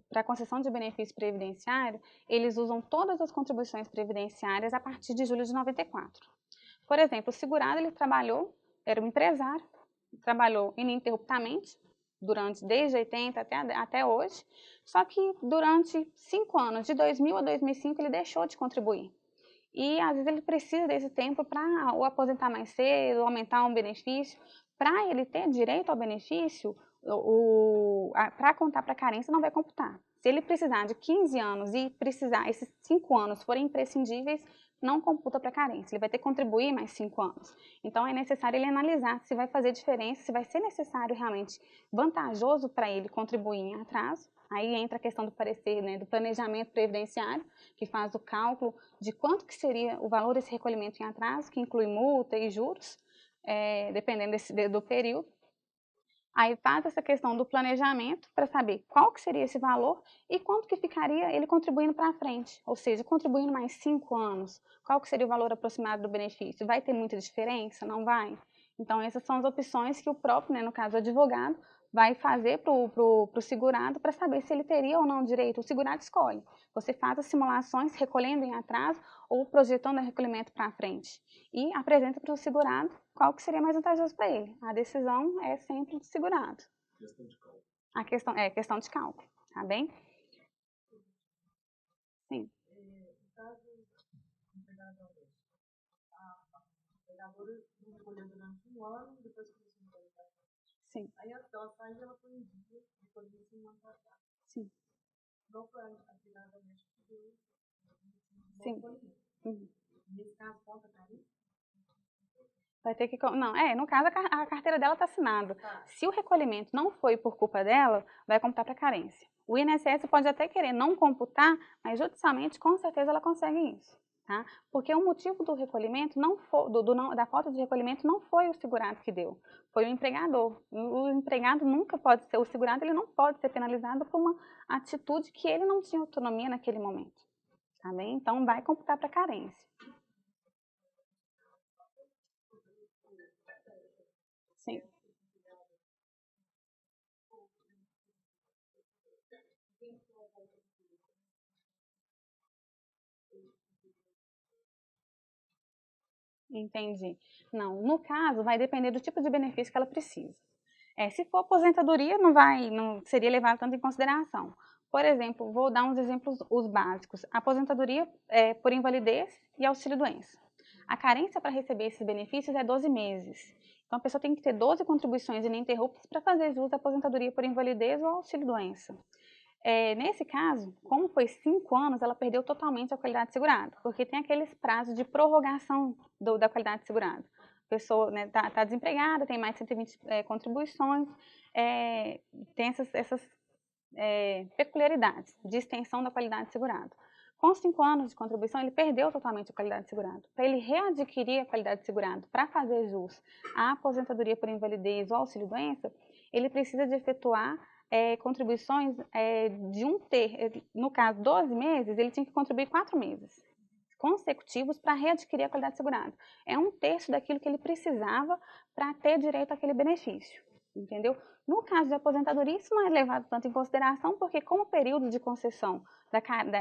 para a concessão de benefício previdenciário, eles usam todas as contribuições previdenciárias a partir de julho de 94. Por exemplo, o segurado, ele trabalhou, era um empresário, trabalhou ininterruptamente, desde 80 até hoje, só que durante 5 anos, de 2000 a 2005, ele deixou de contribuir. E às vezes ele precisa desse tempo para ou aposentar mais cedo, ou aumentar um benefício. Para ele ter direito ao benefício, para contar para a carência não vai computar. Se ele precisar de 15 anos e precisar, esses 5 anos forem imprescindíveis, não computa para carência. Ele vai ter que contribuir mais 5 anos. Então é necessário ele analisar se vai fazer diferença, se vai ser necessário realmente vantajoso para ele contribuir em atraso. Aí entra a questão do parecer, né, do planejamento previdenciário, que faz o cálculo de quanto que seria o valor desse recolhimento em atraso, que inclui multa e juros, dependendo do período. Aí faz essa questão do planejamento para saber qual que seria esse valor e quanto que ficaria ele contribuindo para frente, ou seja, contribuindo mais 5 anos, qual que seria o valor aproximado do benefício? Vai ter muita diferença? Não vai? Então essas são as opções que o próprio, né, no caso o advogado, vai fazer para o segurado para saber se ele teria ou não direito. O segurado escolhe. Você faz as simulações recolhendo em atraso ou projetando o recolhimento para frente e apresenta para o segurado qual que seria mais vantajoso para ele. A decisão é sempre do segurado. Questão de cálculo. A questão é questão de cálculo, tá bem? Sim. No caso, o empregador recolheu durante um ano, depois começou a recolher para frente. Sim. Aí ela saiu, ela foi em dia, recolheu isso em um ano para trás. Sim. Não foi a empregada doméstica que deu Sim. recolhimento. Uhum. Nesse caso, conta para isso? Vai ter que. Não, no caso, a carteira dela está assinada. Se o recolhimento não foi por culpa dela, vai computar para carência. O INSS pode até querer não computar, mas judicialmente, com certeza, ela consegue isso. Tá? Porque o motivo do recolhimento não foi, da falta de recolhimento não foi o segurado que deu, foi o empregador. O empregado nunca pode ser, o segurado ele não pode ser penalizado por uma atitude que ele não tinha autonomia naquele momento. Tá bem? Então, vai computar para carência. Sim. Entendi. Não, no caso, vai depender do tipo de benefício que ela precisa. Se for aposentadoria, não seria levado tanto em consideração. Por exemplo, vou dar uns exemplos, os básicos. Aposentadoria por invalidez e auxílio-doença. A carência para receber esses benefícios é 12 meses. Então, a pessoa tem que ter 12 contribuições ininterruptas para fazer jus à aposentadoria por invalidez ou auxílio-doença. Nesse caso, como foi 5 anos, ela perdeu totalmente a qualidade segurada, porque tem aqueles prazos de prorrogação da qualidade segurada. A pessoa tá desempregada, tem mais de 120 contribuições, tem essas peculiaridades de extensão da qualidade segurada. Com 5 anos de contribuição, ele perdeu totalmente a qualidade segurada. Para ele readquirir a qualidade segurada, para fazer jus à aposentadoria por invalidez ou auxílio-doença, ele precisa de efetuar contribuições de no caso, 12 meses, ele tinha que contribuir 4 meses consecutivos para readquirir a qualidade segurada. É 1/3 daquilo que ele precisava para ter direito àquele benefício, entendeu? No caso de aposentadoria, isso não é levado tanto em consideração, porque como o período de concessão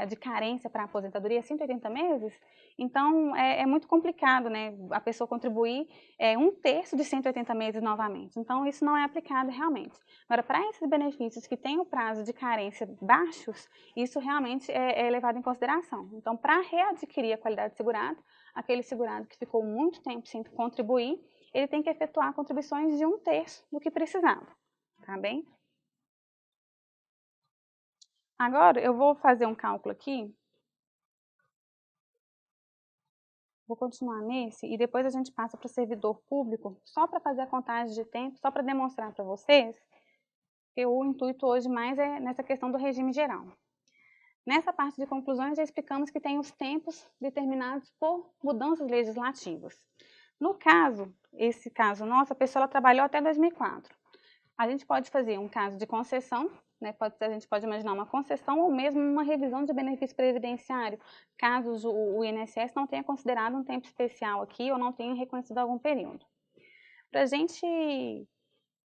de carência para a aposentadoria é 180 meses, então é muito complicado, né, a pessoa contribuir 1/3 de 180 meses novamente. Então, isso não é aplicado realmente. Agora, para esses benefícios que têm o prazo de carência baixos, isso realmente é levado em consideração. Então, para readquirir a qualidade segurada, aquele segurado que ficou muito tempo sem contribuir, ele tem que efetuar contribuições de 1/3 do que precisava. Tá bem? Agora, eu vou fazer um cálculo aqui. Vou continuar nesse e depois a gente passa para o servidor público, só para fazer a contagem de tempo, só para demonstrar para vocês que o intuito hoje mais é nessa questão do regime geral. Nessa parte de conclusões, já explicamos que tem os tempos determinados por mudanças legislativas. No caso, esse caso nosso, a pessoa trabalhou até 2004. A gente pode fazer um caso de concessão, né? A gente pode imaginar uma concessão ou mesmo uma revisão de benefício previdenciário, caso o INSS não tenha considerado um tempo especial aqui ou não tenha reconhecido algum período. Para a gente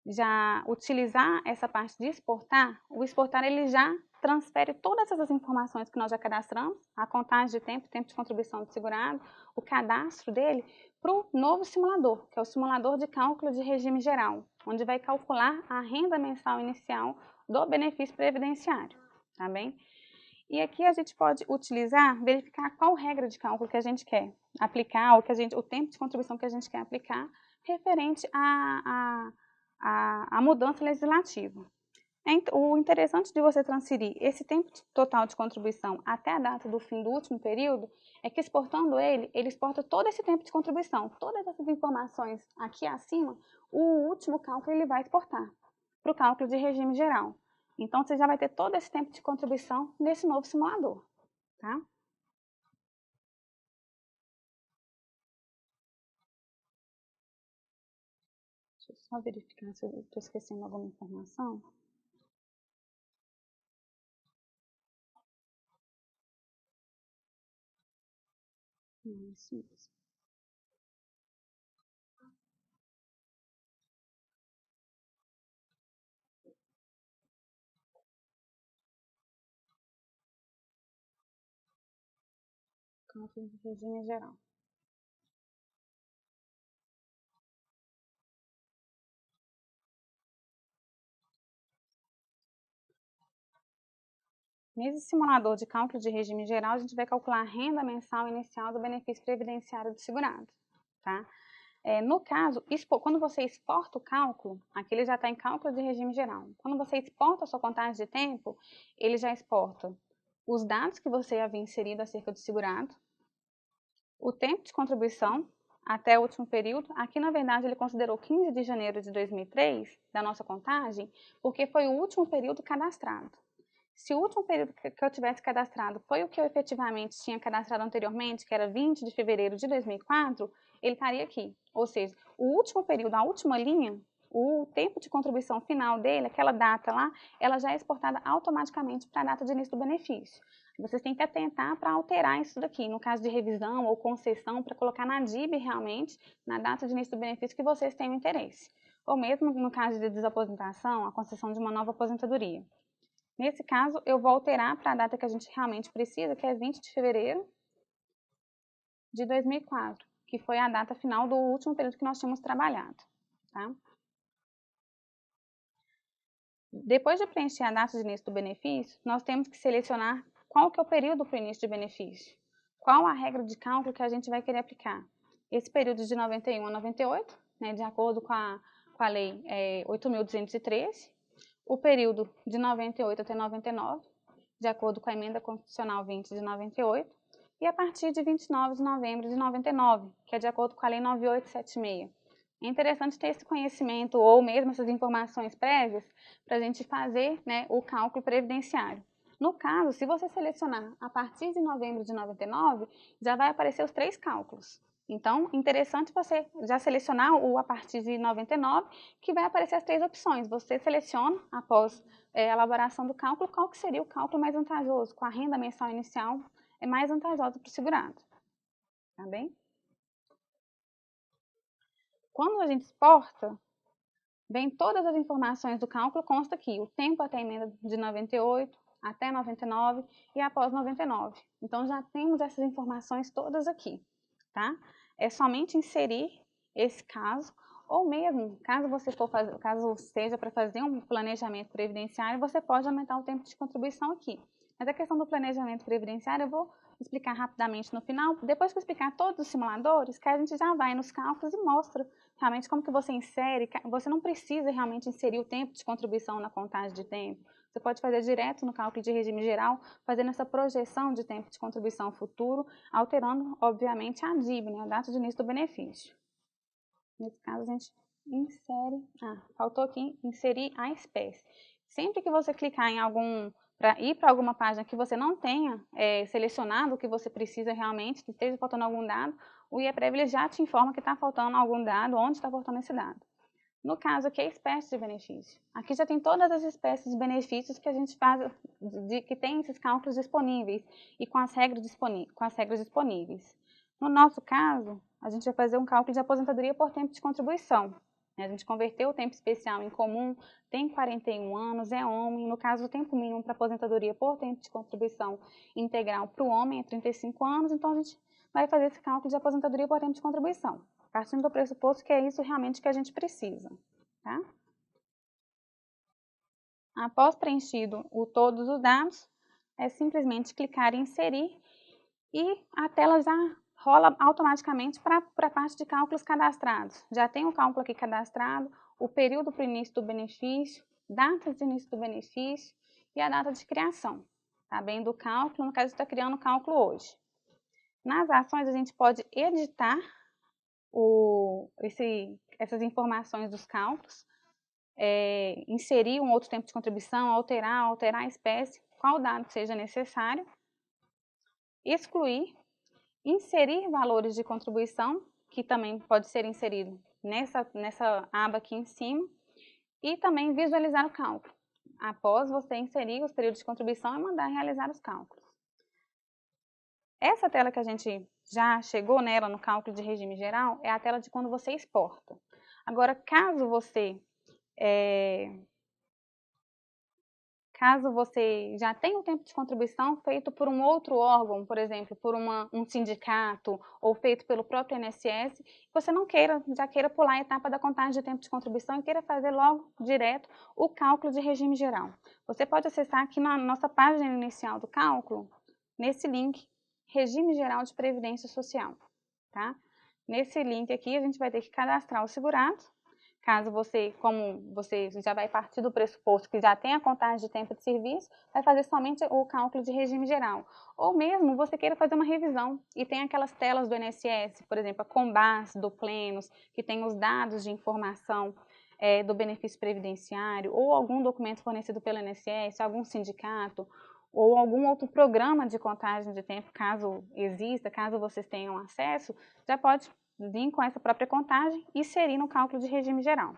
já utilizar essa parte de exportar, o exportar ele já transfere todas essas informações que nós já cadastramos, a contagem de tempo, tempo de contribuição do segurado, o cadastro dele, para o novo simulador, que é o simulador de cálculo de regime geral, onde vai calcular a renda mensal inicial do benefício previdenciário, tá bem? E aqui a gente pode utilizar, verificar qual regra de cálculo que a gente quer aplicar, o tempo de contribuição que a gente quer aplicar, referente à mudança legislativa. O interessante de você transferir esse tempo total de contribuição até a data do fim do último período é que, exportando ele exporta todo esse tempo de contribuição, todas essas informações aqui acima, o último cálculo ele vai exportar para o cálculo de regime geral. Então, você já vai ter todo esse tempo de contribuição nesse novo simulador, tá? Deixa eu só verificar se eu estou esquecendo alguma informação. Isso mesmo. Cálculo de regime geral. Nesse simulador de cálculo de regime geral, a gente vai calcular a renda mensal inicial do benefício previdenciário do segurado, tá? No caso, quando você exporta o cálculo, aqui ele já está em cálculo de regime geral. Quando você exporta a sua contagem de tempo, ele já exporta os dados que você havia inserido acerca do segurado, o tempo de contribuição até o último período. Aqui, na verdade, ele considerou 15 de janeiro de 2003, da nossa contagem, porque foi o último período cadastrado. Se o último período que eu tivesse cadastrado foi o que eu efetivamente tinha cadastrado anteriormente, que era 20 de fevereiro de 2004, ele estaria aqui. Ou seja, o último período, a última linha, o tempo de contribuição final dele, aquela data lá, ela já é exportada automaticamente para a data de início do benefício. Vocês têm que atentar para alterar isso daqui, no caso de revisão ou concessão, para colocar na DIB realmente, na data de início do benefício que vocês tenham interesse. Ou mesmo no caso de desaposentação, a concessão de uma nova aposentadoria. Nesse caso, eu vou alterar para a data que a gente realmente precisa, que é 20 de fevereiro de 2004, que foi a data final do último período que nós tínhamos trabalhado, tá? Depois de preencher a data de início do benefício, nós temos que selecionar qual que é o período para o início de benefício. Qual a regra de cálculo que a gente vai querer aplicar? Esse período de 91 a 98, né, de acordo com a lei 8.213, o período de 98 até 99, de acordo com a emenda constitucional 20 de 98, e a partir de 29 de novembro de 99, que é de acordo com a lei 9876. É interessante ter esse conhecimento ou mesmo essas informações prévias para a gente fazer, né, o cálculo previdenciário. No caso, se você selecionar a partir de novembro de 99, já vai aparecer os 3 cálculos. Então, interessante você já selecionar o a partir de 99, que vai aparecer as 3 opções. Você seleciona, após a elaboração do cálculo, qual que seria o cálculo mais vantajoso, com a renda mensal inicial é mais vantajosa para o segurado. Tá bem? Quando a gente exporta, vem todas as informações do cálculo, consta aqui o tempo até a emenda de 98, até 99 e após 99. Então, já temos essas informações todas aqui, tá? É somente inserir esse caso, ou mesmo, caso você for fazer, caso seja para fazer um planejamento previdenciário, você pode aumentar o tempo de contribuição aqui. Mas a questão do planejamento previdenciário eu vou explicar rapidamente no final, depois que eu explicar todos os simuladores, que a gente já vai nos cálculos e mostra realmente como que você insere. Você não precisa realmente inserir o tempo de contribuição na contagem de tempo. Você pode fazer direto no cálculo de regime geral, fazendo essa projeção de tempo de contribuição futuro, alterando, obviamente, a DIB, né, a data de início do benefício. Nesse caso, a gente insere... faltou aqui inserir a espécie. Sempre que você clicar em algum... para ir para alguma página que você não tenha selecionado o que você precisa realmente, que esteja faltando algum dado, o IEPREV ele já te informa que está faltando algum dado, onde está faltando esse dado. No caso aqui, é espécie de benefício. Aqui já tem todas as espécies de benefícios que a gente faz, que tem esses cálculos disponíveis e com as regras disponíveis. No nosso caso, a gente vai fazer um cálculo de aposentadoria por tempo de contribuição. A gente converteu o tempo especial em comum, tem 41 anos, é homem. No caso, o tempo mínimo para aposentadoria por tempo de contribuição integral para o homem é 35 anos, então a gente vai fazer esse cálculo de aposentadoria por tempo de contribuição, partindo do pressuposto que é isso realmente que a gente precisa, tá? Após preenchido todos os dados, é simplesmente clicar em inserir e a tela já rola automaticamente para a parte de cálculos cadastrados. Já tem o cálculo aqui cadastrado, o período para o início do benefício, data de início do benefício e a data de criação. Tá bem do cálculo, no caso, está criando o cálculo hoje. Nas ações, a gente pode editar essas informações dos cálculos, inserir um outro tempo de contribuição, alterar a espécie, qual dado seja necessário, excluir, inserir valores de contribuição, que também pode ser inserido nessa aba aqui em cima, e também visualizar o cálculo. Após você inserir os períodos de contribuição e mandar realizar os cálculos. Essa tela que a gente já chegou nela no cálculo de regime geral é a tela de quando você exporta. Agora, caso você já tenha o tempo de contribuição feito por um outro órgão, por exemplo, por um sindicato ou feito pelo próprio INSS, você não já queira pular a etapa da contagem de tempo de contribuição e queira fazer logo direto o cálculo de regime geral. Você pode acessar aqui na nossa página inicial do cálculo, nesse link, Regime Geral de Previdência Social, tá? Nesse link aqui, a gente vai ter que cadastrar o segurado. Caso como você já vai partir do pressuposto que já tem a contagem de tempo de serviço, vai fazer somente o cálculo de regime geral. Ou mesmo você queira fazer uma revisão e tem aquelas telas do INSS, por exemplo, a Combas, do Plenos, que tem os dados de informação do benefício previdenciário, ou algum documento fornecido pelo INSS, algum sindicato, ou algum outro programa de contagem de tempo, caso exista, caso vocês tenham acesso, já pode vir com essa própria contagem e inserir no cálculo de regime geral.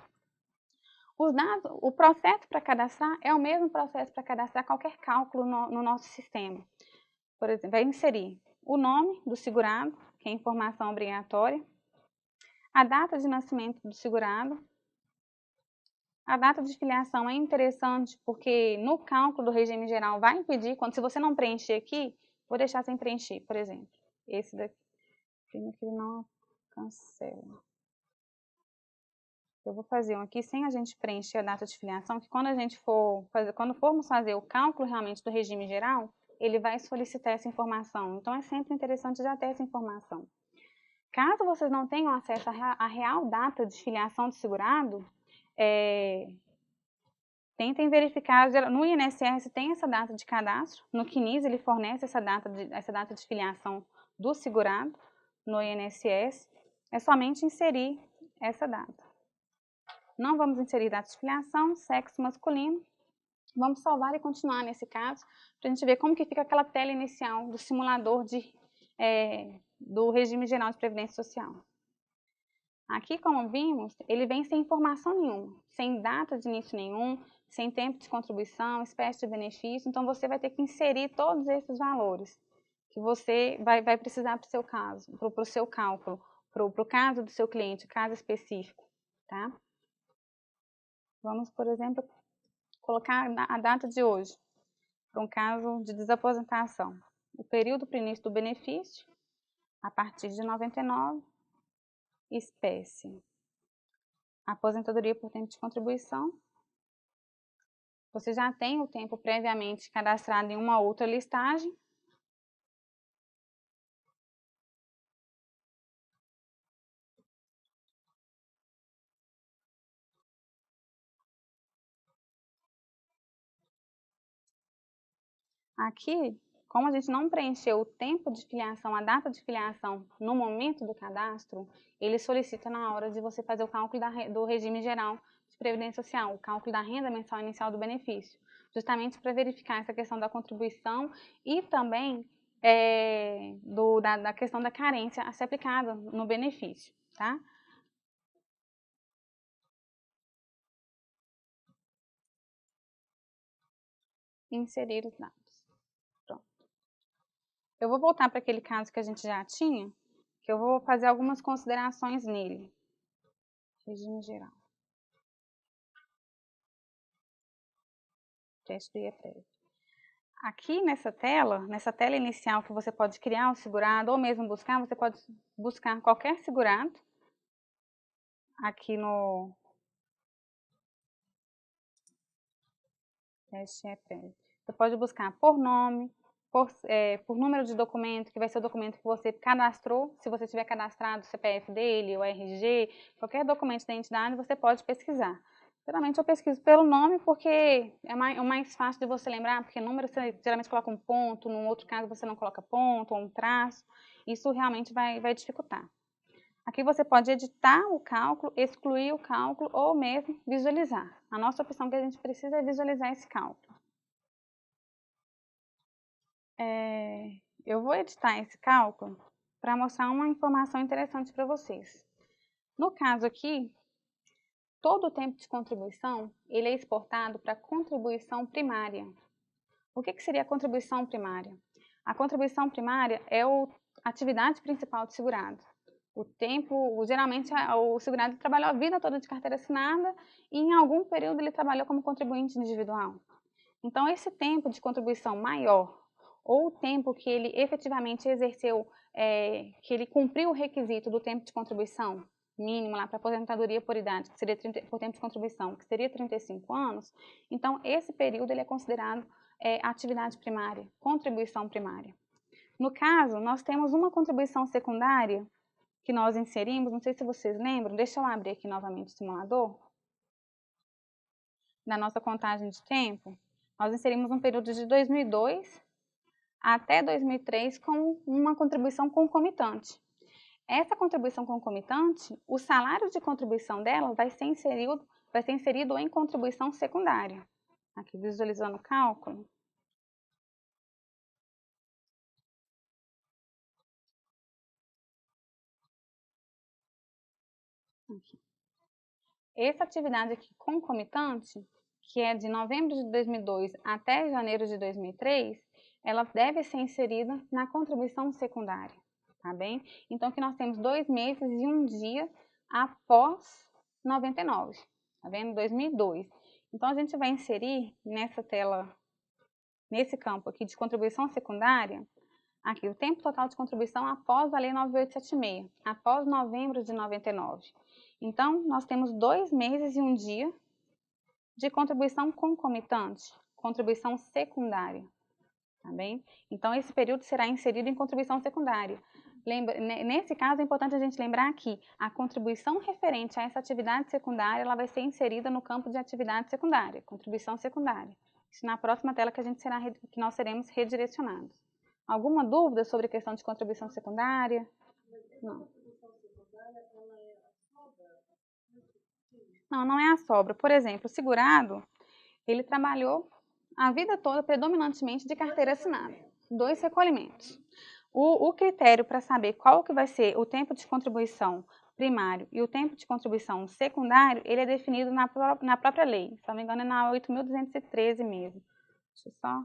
O processo para cadastrar é o mesmo processo para cadastrar qualquer cálculo no nosso sistema. Por exemplo, vai inserir o nome do segurado, que é informação obrigatória, a data de nascimento do segurado. A data de filiação é interessante porque no cálculo do regime geral vai impedir, se você não preencher aqui, vou deixar sem preencher, por exemplo, esse daqui, ele não cancela. Eu vou fazer um aqui sem a gente preencher a data de filiação, que quando formos fazer o cálculo realmente do regime geral, ele vai solicitar essa informação. Então, é sempre interessante já ter essa informação. Caso vocês não tenham acesso à real data de filiação do segurado, tentem verificar, no INSS tem essa data de cadastro, no CNIS ele fornece essa data de filiação do segurado, no INSS, é somente inserir essa data. Não vamos inserir data de filiação, sexo masculino, vamos salvar e continuar nesse caso, para a gente ver como que fica aquela tela inicial do simulador do regime geral de previdência social. Aqui, como vimos, ele vem sem informação nenhuma, sem data de início nenhum, sem tempo de contribuição, espécie de benefício, então você vai ter que inserir todos esses valores que você vai precisar para o seu caso, para o seu cálculo, para o caso do seu cliente, caso específico, tá? Vamos, por exemplo, colocar a data de hoje, para um caso de desaposentação. O período para o início do benefício, a partir de 99, espécie. Aposentadoria por tempo de contribuição. Você já tem o tempo previamente cadastrado em uma outra listagem. Aqui, como a gente não preencheu o tempo de filiação, a data de filiação no momento do cadastro, ele solicita na hora de você fazer o cálculo do regime geral de previdência social, o cálculo da renda mensal inicial do benefício, justamente para verificar essa questão da contribuição e também da questão da carência a ser aplicada no benefício, tá? Inserir os dados. Pronto. Eu vou voltar para aquele caso que a gente já tinha, que eu vou fazer algumas considerações nele. Regime geral. Teste do IEPREV. Aqui nessa tela inicial que você pode criar o segurado ou mesmo buscar, você pode buscar qualquer segurado aqui no teste IEPREV. Você pode buscar por nome, por número de documento, que vai ser o documento que você cadastrou. Se você tiver cadastrado o CPF dele, o RG, qualquer documento da entidade, você pode pesquisar. Geralmente eu pesquiso pelo nome porque é o mais fácil de você lembrar, porque número você geralmente coloca um ponto, no outro caso você não coloca ponto ou um traço. Isso realmente vai dificultar. Aqui você pode editar o cálculo, excluir o cálculo ou mesmo visualizar. A nossa opção que a gente precisa é visualizar esse cálculo. Eu vou editar esse cálculo para mostrar uma informação interessante para vocês. No caso aqui, todo o tempo de contribuição ele é exportado para contribuição primária. O que seria a contribuição primária? A contribuição primária é a atividade principal do segurado. Geralmente o segurado trabalhou a vida toda de carteira assinada e em algum período ele trabalhou como contribuinte individual. Então, esse tempo de contribuição maior ou o tempo que ele efetivamente exerceu, que ele cumpriu o requisito do tempo de contribuição mínimo lá para aposentadoria por idade, que seria por tempo de contribuição, que seria 35 anos, então esse período ele é considerado atividade primária, contribuição primária. No caso, nós temos uma contribuição secundária que nós inserimos, não sei se vocês lembram, deixa eu abrir aqui novamente o simulador, da nossa contagem de tempo, nós inserimos um período de 2002 até 2003 com uma contribuição concomitante. Essa contribuição concomitante, o salário de contribuição dela vai ser inserido em contribuição secundária. Aqui visualizando o cálculo. Aqui. Essa atividade aqui concomitante, que é de novembro de 2002 até janeiro de 2003, ela deve ser inserida na contribuição secundária, tá bem? Então, aqui nós temos 2 meses e 1 dia após 99, tá vendo? 2002. Então, a gente vai inserir nessa tela, nesse campo aqui de contribuição secundária, aqui o tempo total de contribuição após a Lei 9876, após novembro de 99. Então, nós temos 2 meses e 1 dia de contribuição concomitante, contribuição secundária, tá bem? Então, esse período será inserido em contribuição secundária. Nesse caso, é importante a gente lembrar que a contribuição referente a essa atividade secundária, ela vai ser inserida no campo de atividade secundária, contribuição secundária. Isso na próxima tela que nós seremos redirecionados. Alguma dúvida sobre a questão de contribuição secundária? Não. Não é a sobra. Por exemplo, o segurado, ele trabalhou a vida toda predominantemente de carteira assinada. 2 recolhimentos. O critério para saber qual que vai ser o tempo de contribuição primário e o tempo de contribuição secundário, ele é definido na própria lei. Se não me engano, é na 8.213 mesmo. Deixa eu só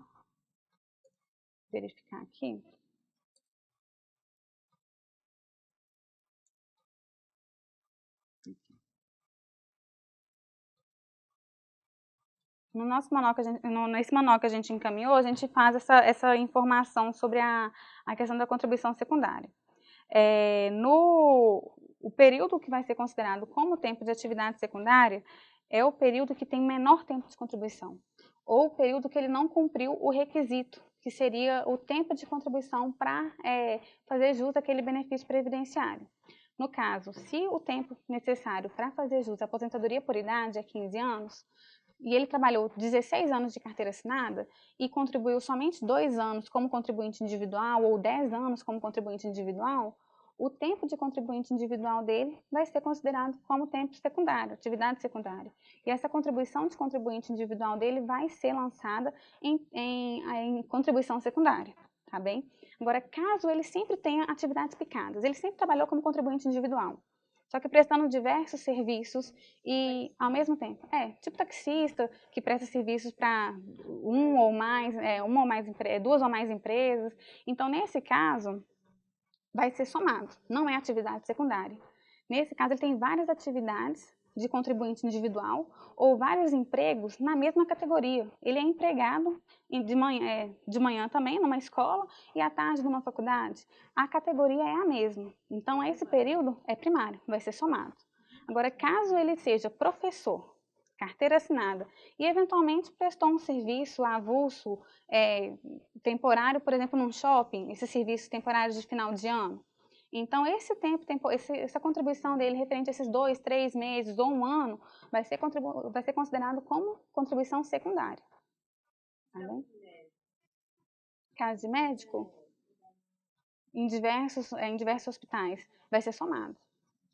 verificar aqui. Nesse manual que a gente encaminhou, a gente faz essa informação sobre a questão da contribuição secundária. O período que vai ser considerado como tempo de atividade secundária é o período que tem menor tempo de contribuição, ou o período que ele não cumpriu o requisito, que seria o tempo de contribuição para fazer jus àquele benefício previdenciário. No caso, se o tempo necessário para fazer jus à aposentadoria por idade é 15 anos, e ele trabalhou 16 anos de carteira assinada e contribuiu somente 2 anos como contribuinte individual ou 10 anos como contribuinte individual, o tempo de contribuinte individual dele vai ser considerado como tempo secundário, atividade secundária. E essa contribuição de contribuinte individual dele vai ser lançada em contribuição secundária, tá bem? Agora, caso ele sempre tenha atividades picadas, ele sempre trabalhou como contribuinte individual, só que prestando diversos serviços e ao mesmo tempo, tipo taxista que presta serviços para 2 ou mais empresas. Então, nesse caso, vai ser somado, não é atividade secundária. Nesse caso, ele tem várias atividades de contribuinte individual ou vários empregos na mesma categoria. Ele é empregado de manhã também numa escola e à tarde numa faculdade. A categoria é a mesma. Então, esse período é primário, vai ser somado. Agora, caso ele seja professor, carteira assinada, e eventualmente prestou um serviço avulso, temporário, por exemplo, num shopping, esses serviços temporários de final de ano. Então, essa contribuição dele referente a esses 2, 3 meses ou um ano, vai ser considerado como contribuição secundária. Tá bem? Caso de médico, em diversos hospitais, vai ser somado.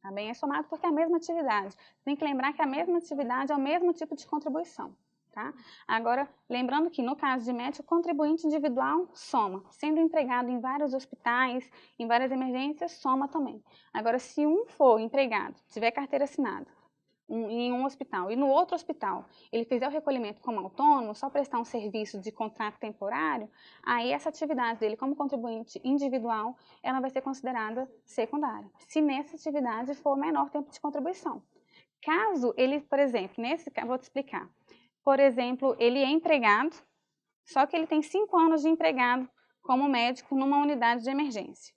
Tá bem? É somado porque é a mesma atividade. Tem que lembrar que a mesma atividade é o mesmo tipo de contribuição. Tá? Agora, lembrando que no caso de médico, o contribuinte individual soma. Sendo empregado em vários hospitais, em várias emergências, soma também. Agora, se um for empregado, tiver carteira assinada, em um hospital e no outro hospital ele fizer o recolhimento como autônomo, só prestar um serviço de contrato temporário, aí essa atividade dele como contribuinte individual, ela vai ser considerada secundária, se nessa atividade for o menor tempo de contribuição. Caso ele, por exemplo, vou te explicar, por exemplo, ele é empregado, só que ele tem 5 anos de empregado como médico numa unidade de emergência.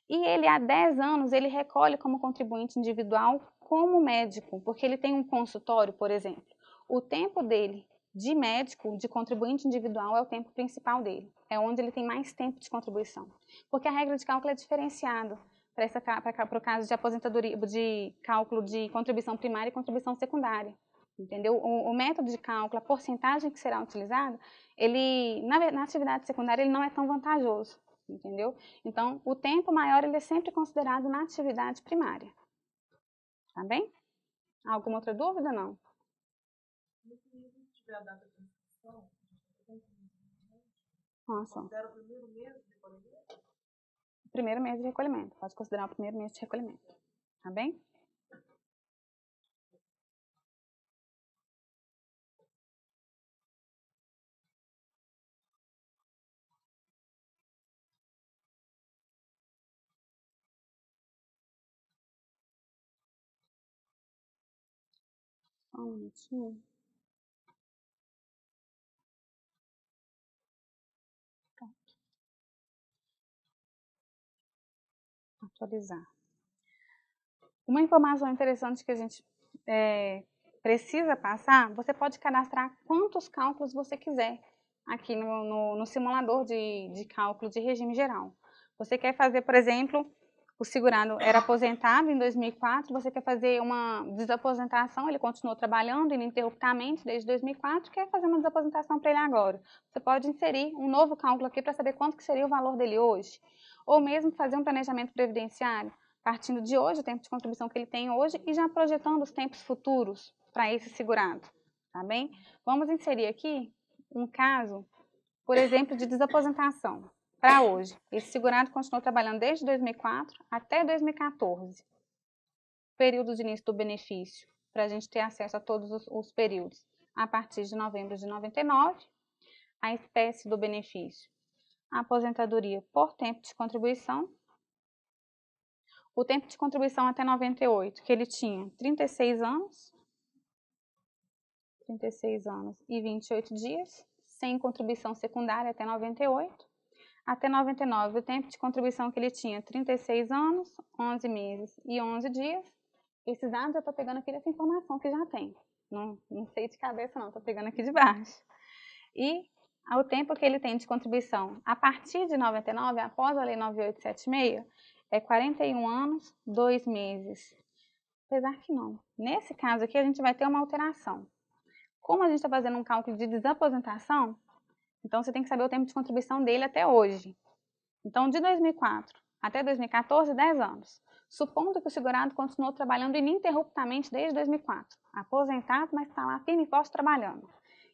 E ele, há 10 anos, ele recolhe como contribuinte individual como médico, porque ele tem um consultório, por exemplo. O tempo dele de médico, de contribuinte individual, é o tempo principal dele. É onde ele tem mais tempo de contribuição. Porque a regra de cálculo é diferenciada para o caso de aposentadoria, de cálculo de contribuição primária e contribuição secundária. Entendeu? O método de cálculo, a porcentagem que será utilizada, ele, na atividade secundária, ele não é tão vantajoso. Entendeu? Então, o tempo maior ele é sempre considerado na atividade primária. Tá bem? Alguma outra dúvida, não? Se tiver a data de inscrição, Nossa. considera o primeiro mês de recolhimento? Primeiro mês de recolhimento. Pode considerar o primeiro mês de recolhimento. Tá bem? Só um minutinho. Atualizar. Uma informação interessante que a gente precisa passar, você pode cadastrar quantos cálculos você quiser aqui no simulador de cálculo de regime geral. Você quer fazer, por exemplo, o segurado era aposentado em 2004, você quer fazer uma desaposentação, ele continuou trabalhando ininterruptamente desde 2004, quer fazer uma desaposentação para ele agora. Você pode inserir um novo cálculo aqui para saber quanto que seria o valor dele hoje. Ou mesmo fazer um planejamento previdenciário, partindo de hoje, o tempo de contribuição que ele tem hoje, e já projetando os tempos futuros para esse segurado, tá bem? Vamos inserir aqui um caso, por exemplo, de desaposentação. Para hoje, esse segurado continuou trabalhando desde 2004 até 2014. Período de início do benefício, para a gente ter acesso a todos os períodos. A partir de novembro de 99, a espécie do benefício. A aposentadoria por tempo de contribuição. O tempo de contribuição até 98, que ele tinha 36 anos e 28 dias, sem contribuição secundária até 98. Até 99, o tempo de contribuição que ele tinha, 36 anos, 11 meses e 11 dias. Esses dados eu estou pegando aqui dessa informação que já tem. Não sei de cabeça não, estou pegando aqui de baixo. E o tempo que ele tem de contribuição a partir de 99, após a Lei 9876, é 41 anos, 2 meses. Apesar que não. Nesse caso aqui, a gente vai ter uma alteração. Como a gente está fazendo um cálculo de desaposentação, então você tem que saber o tempo de contribuição dele até hoje. Então, de 2004 até 2014, 10 anos. Supondo que o segurado continuou trabalhando ininterruptamente desde 2004. Aposentado, mas está lá firme e forte trabalhando.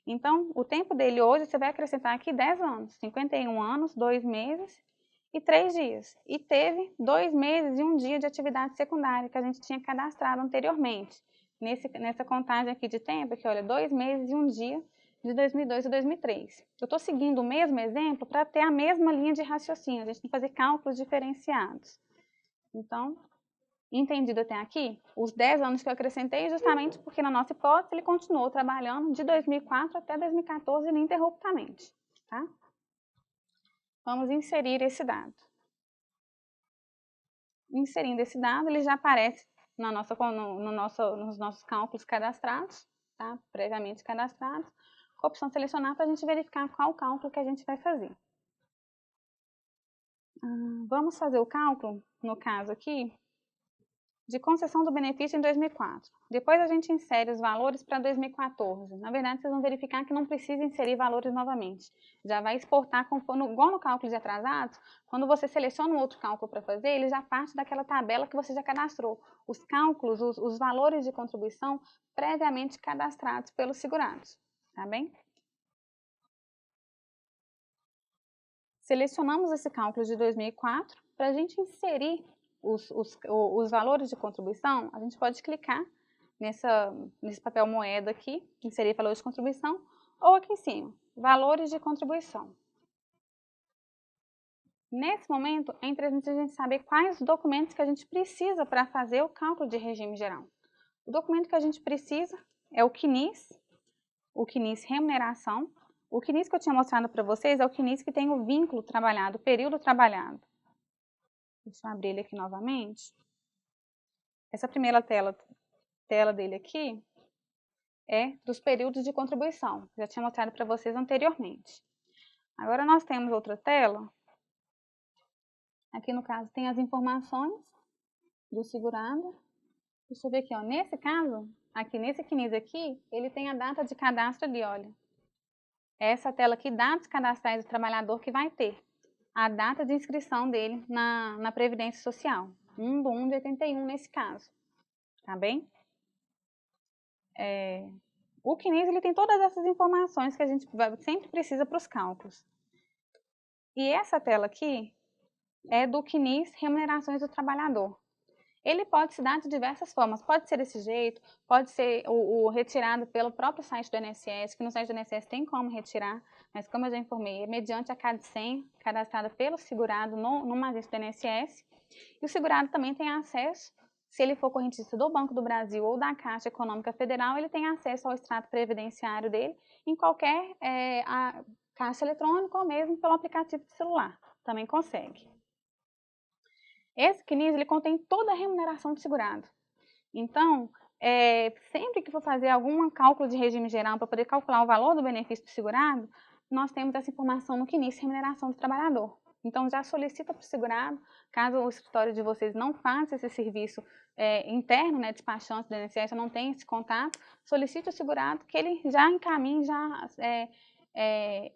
Então, o tempo dele hoje, você vai acrescentar aqui 10 anos. 51 anos, 2 meses e 3 dias. E teve 2 meses e 1 dia de atividade secundária que a gente tinha cadastrado anteriormente. Nessa contagem aqui de tempo, que olha, 2 meses e 1 dia de 2002 e 2003. Eu estou seguindo o mesmo exemplo para ter a mesma linha de raciocínio, a gente tem que fazer cálculos diferenciados. Então, Entendido até aqui? Os 10 anos que eu acrescentei, justamente porque na nossa hipótese ele continuou trabalhando de 2004 até 2014 ininterruptamente, tá? Vamos inserir esse dado. Inserindo esse dado, ele já aparece na nossa, nos nossos cálculos cadastrados, tá? Previamente cadastrados, com a opção selecionar para a gente verificar qual cálculo que a gente vai fazer. Vamos fazer o cálculo, no caso aqui, de concessão do benefício em 2004. Depois a gente insere os valores para 2014. Na verdade, vocês vão verificar que não precisa inserir valores novamente. Já vai exportar, igual no cálculo de atrasados, quando você seleciona um outro cálculo para fazer, ele já parte daquela tabela que você já cadastrou. Os cálculos, os valores de contribuição previamente cadastrados pelos segurados. Tá bem? Selecionamos esse cálculo de 2004 para a gente inserir os valores de contribuição. A gente pode clicar nesse papel moeda aqui, inserir valores de contribuição, ou aqui em cima, valores de contribuição. Nesse momento, é interessante a gente saber quais documentos que a gente precisa para fazer o cálculo de regime geral. O documento que a gente precisa é o CNIS remuneração. O CNIS que eu tinha mostrado para vocês é o CNIS que tem o vínculo trabalhado, o período trabalhado. Deixa eu abrir ele aqui novamente. Essa primeira tela dele aqui é dos períodos de contribuição. Já tinha mostrado para vocês anteriormente. Agora nós temos outra tela. Aqui no caso tem as informações do segurado. Deixa eu ver aqui, ó. Nesse caso, aqui nesse CNIS aqui, ele tem a data de cadastro ali, olha. Essa tela aqui, dados cadastrais do trabalhador que vai ter a data de inscrição dele na Previdência Social. 1/1/81 nesse caso. Tá bem? O CNIS ele tem todas essas informações que a gente sempre precisa para os cálculos. E essa tela aqui é do CNIS Remunerações do Trabalhador. Ele pode se dar de diversas formas. Pode ser desse jeito, pode ser o retirado pelo próprio site do INSS, que no site do INSS tem como retirar, mas como eu já informei, é mediante a CAD-100, cadastrada pelo segurado numa agência do INSS. E o segurado também tem acesso, se ele for correntista do Banco do Brasil ou da Caixa Econômica Federal, ele tem acesso ao extrato previdenciário dele em qualquer caixa eletrônica ou mesmo pelo aplicativo de celular. Também consegue. Esse CNIS, ele contém toda a remuneração do segurado. Então, sempre que for fazer algum cálculo de regime geral para poder calcular o valor do benefício do segurado, nós temos essa informação no CNIS Remuneração do Trabalhador. Então, já solicita para o segurado, caso o escritório de vocês não faça esse serviço interno, né, despachante do INSS, não tenha esse contato, solicite ao segurado que ele já encaminhe,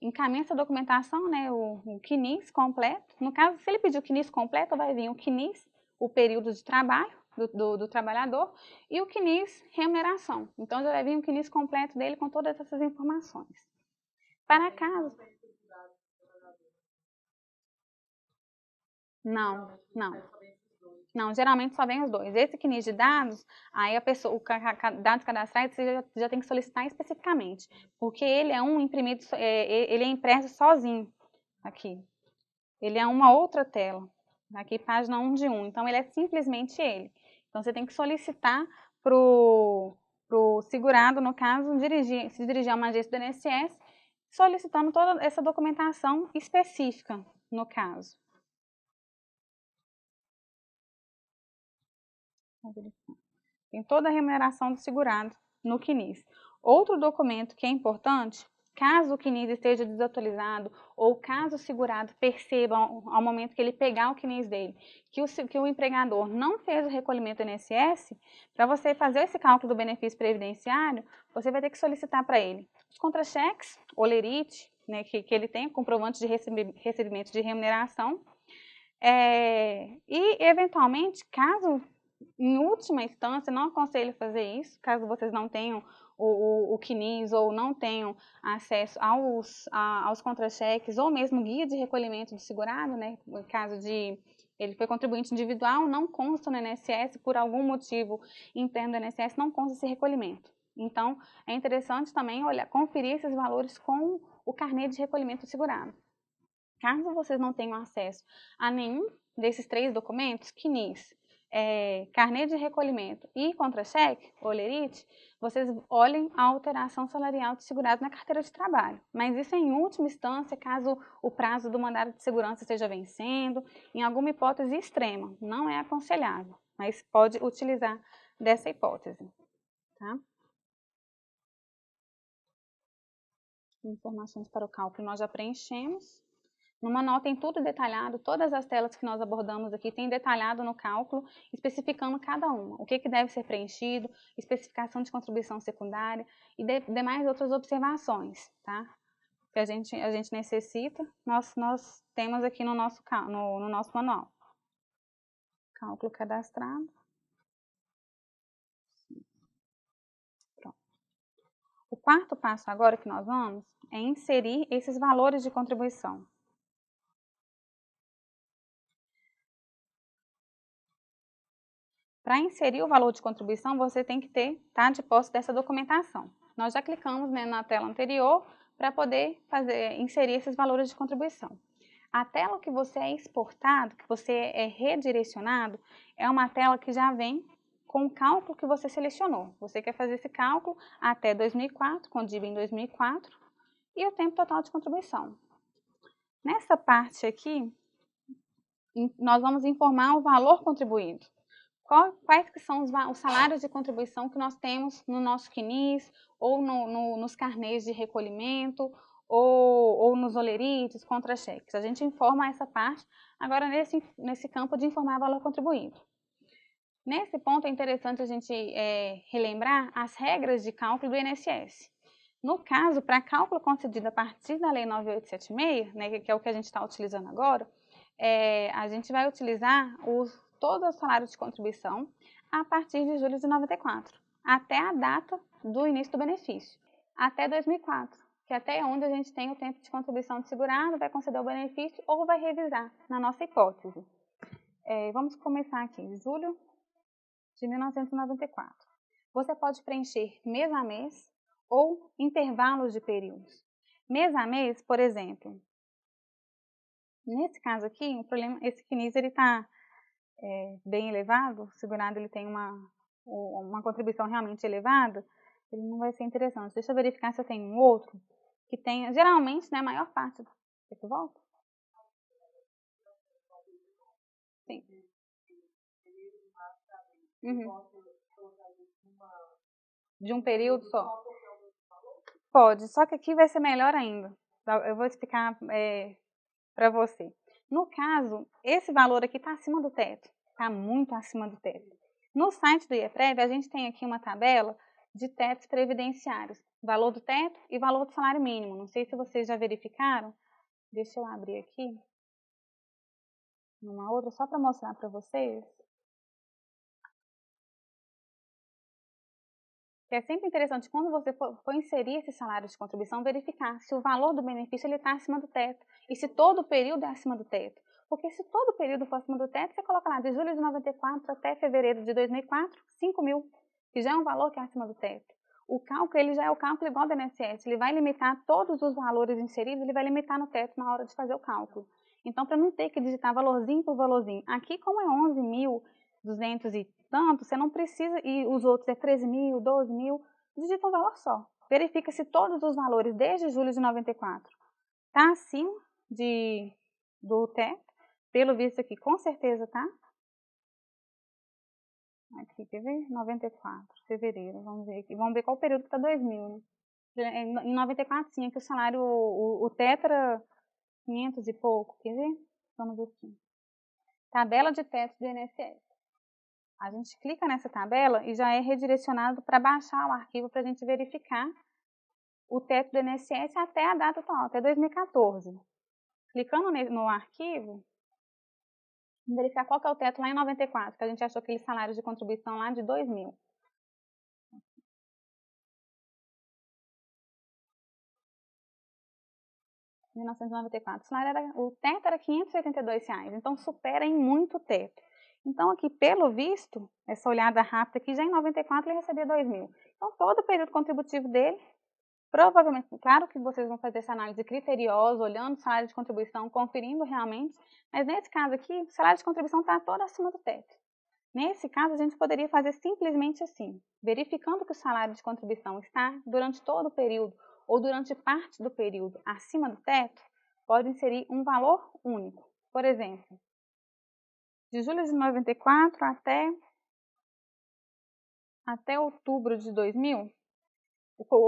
encaminha essa documentação, né, o CNIS completo. No caso, se ele pedir o CNIS completo, vai vir o CNIS, o período de trabalho do trabalhador, e o CNIS remuneração. Então, já vai vir o CNIS completo dele com todas essas informações. Para caso... Não, geralmente só vem os dois. Esse CNIS de dados, aí a pessoa, dados cadastrais, você já tem que solicitar especificamente, porque ele é um imprimido, ele é impresso sozinho aqui. Ele é uma outra tela, aqui página 1 de 1, então ele é simplesmente ele. Então você tem que solicitar para o segurado, no caso, se dirigir a uma agência do INSS, solicitando toda essa documentação específica, no caso. Tem toda a remuneração do segurado no CNIS. Outro documento que é importante, caso o CNIS esteja desatualizado ou caso o segurado perceba ao momento que ele pegar o CNIS dele que o empregador não fez o recolhimento do INSS, para você fazer esse cálculo do benefício previdenciário, você vai ter que solicitar para ele os contra-cheques, olerite, né, que ele tem, comprovante de recebimento de remuneração, e eventualmente, caso em última instância, não aconselho fazer isso, caso vocês não tenham o CNIS ou não tenham acesso aos contra-cheques ou mesmo guia de recolhimento do segurado, né? No caso de ele foi contribuinte individual, não consta no INSS, por algum motivo interno do INSS, não consta esse recolhimento. Então, é interessante também conferir esses valores com o carnê de recolhimento do segurado. Caso vocês não tenham acesso a nenhum desses 3 documentos, CNIS, carnê de recolhimento e contra-cheque, olerite, vocês olhem a alteração salarial de segurado na carteira de trabalho. Mas isso é em última instância, caso o prazo do mandado de segurança esteja vencendo, em alguma hipótese extrema. Não é aconselhável, mas pode utilizar dessa hipótese. Tá? Informações para o cálculo nós já preenchemos. No manual tem tudo detalhado, todas as telas que nós abordamos aqui tem detalhado no cálculo, especificando cada uma, o que deve ser preenchido, especificação de contribuição secundária e demais outras observações, tá? Que a gente necessita, nós temos aqui no nosso manual. Cálculo cadastrado. Pronto. O quarto passo agora que nós vamos é inserir esses valores de contribuição. Para inserir o valor de contribuição, você tem que estar de posse dessa documentação. Nós já clicamos, né, na tela anterior para poder inserir esses valores de contribuição. A tela que você é exportado, que você é redirecionado, é uma tela que já vem com o cálculo que você selecionou. Você quer fazer esse cálculo até 2004, com DIB em 2004, e o tempo total de contribuição. Nessa parte aqui, nós vamos informar o valor contribuído. Quais que são os salários de contribuição que nós temos no nosso CNIS, ou nos carnês de recolhimento, ou nos olerites, contra-cheques. A gente informa essa parte agora nesse campo de informar valor contribuído. Nesse ponto é interessante a gente relembrar as regras de cálculo do INSS. No caso, para cálculo concedido a partir da Lei 9876, né, que é o que a gente está utilizando agora, a gente vai utilizar todos os salários de contribuição a partir de julho de 94, até a data do início do benefício, até 2004, que é até onde a gente tem o tempo de contribuição de segurado, vai conceder o benefício ou vai revisar, na nossa hipótese. Vamos começar aqui, julho de 1994. Você pode preencher mês a mês ou intervalos de períodos. Mês a mês, por exemplo, nesse caso aqui, o problema, esse CNIS ele está bem elevado, o segurado ele tem uma contribuição realmente elevada, ele não vai ser interessante. Deixa eu verificar se eu tenho um outro que tenha, geralmente, né, a maior parte do... Quer que eu volto? Sim. Uhum. De um período só? Pode, só que aqui vai ser melhor ainda. Eu vou explicar para você. No caso, esse valor aqui está acima do teto, está muito acima do teto. No site do IEPREV, a gente tem aqui uma tabela de tetos previdenciários, valor do teto e valor do salário mínimo. Não sei se vocês já verificaram. Deixa eu abrir aqui numa outra, só para mostrar para vocês. É sempre interessante, quando você for inserir esse salário de contribuição, verificar se o valor do benefício está acima do teto e se todo o período é acima do teto. Porque se todo o período for acima do teto, você coloca lá de julho de 94 até fevereiro de 2004, 5 mil, que já é um valor que é acima do teto. O cálculo, ele já é o cálculo igual ao do INSS, ele vai limitar todos os valores inseridos, ele vai limitar no teto na hora de fazer o cálculo. Então, para não ter que digitar valorzinho por valorzinho, aqui como é 11.200 e tanto, você não precisa, e os outros é 13 mil, 12 mil, digita um valor só. Verifica se todos os valores desde julho de 94 está acima do teto. Pelo visto aqui, com certeza tá. Aqui, quer ver? 94, fevereiro, vamos ver aqui. Vamos ver qual período que está 2000, né? Em 94, sim, aqui o salário, o teto era 500 e pouco, quer ver? Vamos aqui. Tabela de teto do INSS. A gente clica nessa tabela e já é redirecionado para baixar o arquivo para a gente verificar o teto do INSS até a data atual, até 2014. Clicando no arquivo, vamos verificar qual que é o teto lá em 94, que a gente achou aquele salário de contribuição lá de 2.000. Em 1994, o teto era R$ 582, então supera em muito o teto. Então, aqui, pelo visto, essa olhada rápida aqui, já em 94 ele recebia 2.000. Então, todo o período contributivo dele, provavelmente, claro que vocês vão fazer essa análise criteriosa, olhando o salário de contribuição, conferindo realmente, mas nesse caso aqui, o salário de contribuição está todo acima do teto. Nesse caso, a gente poderia fazer simplesmente assim, verificando que o salário de contribuição está durante todo o período ou durante parte do período acima do teto, pode inserir um valor único. Por exemplo, de julho de 94 até outubro de 2000,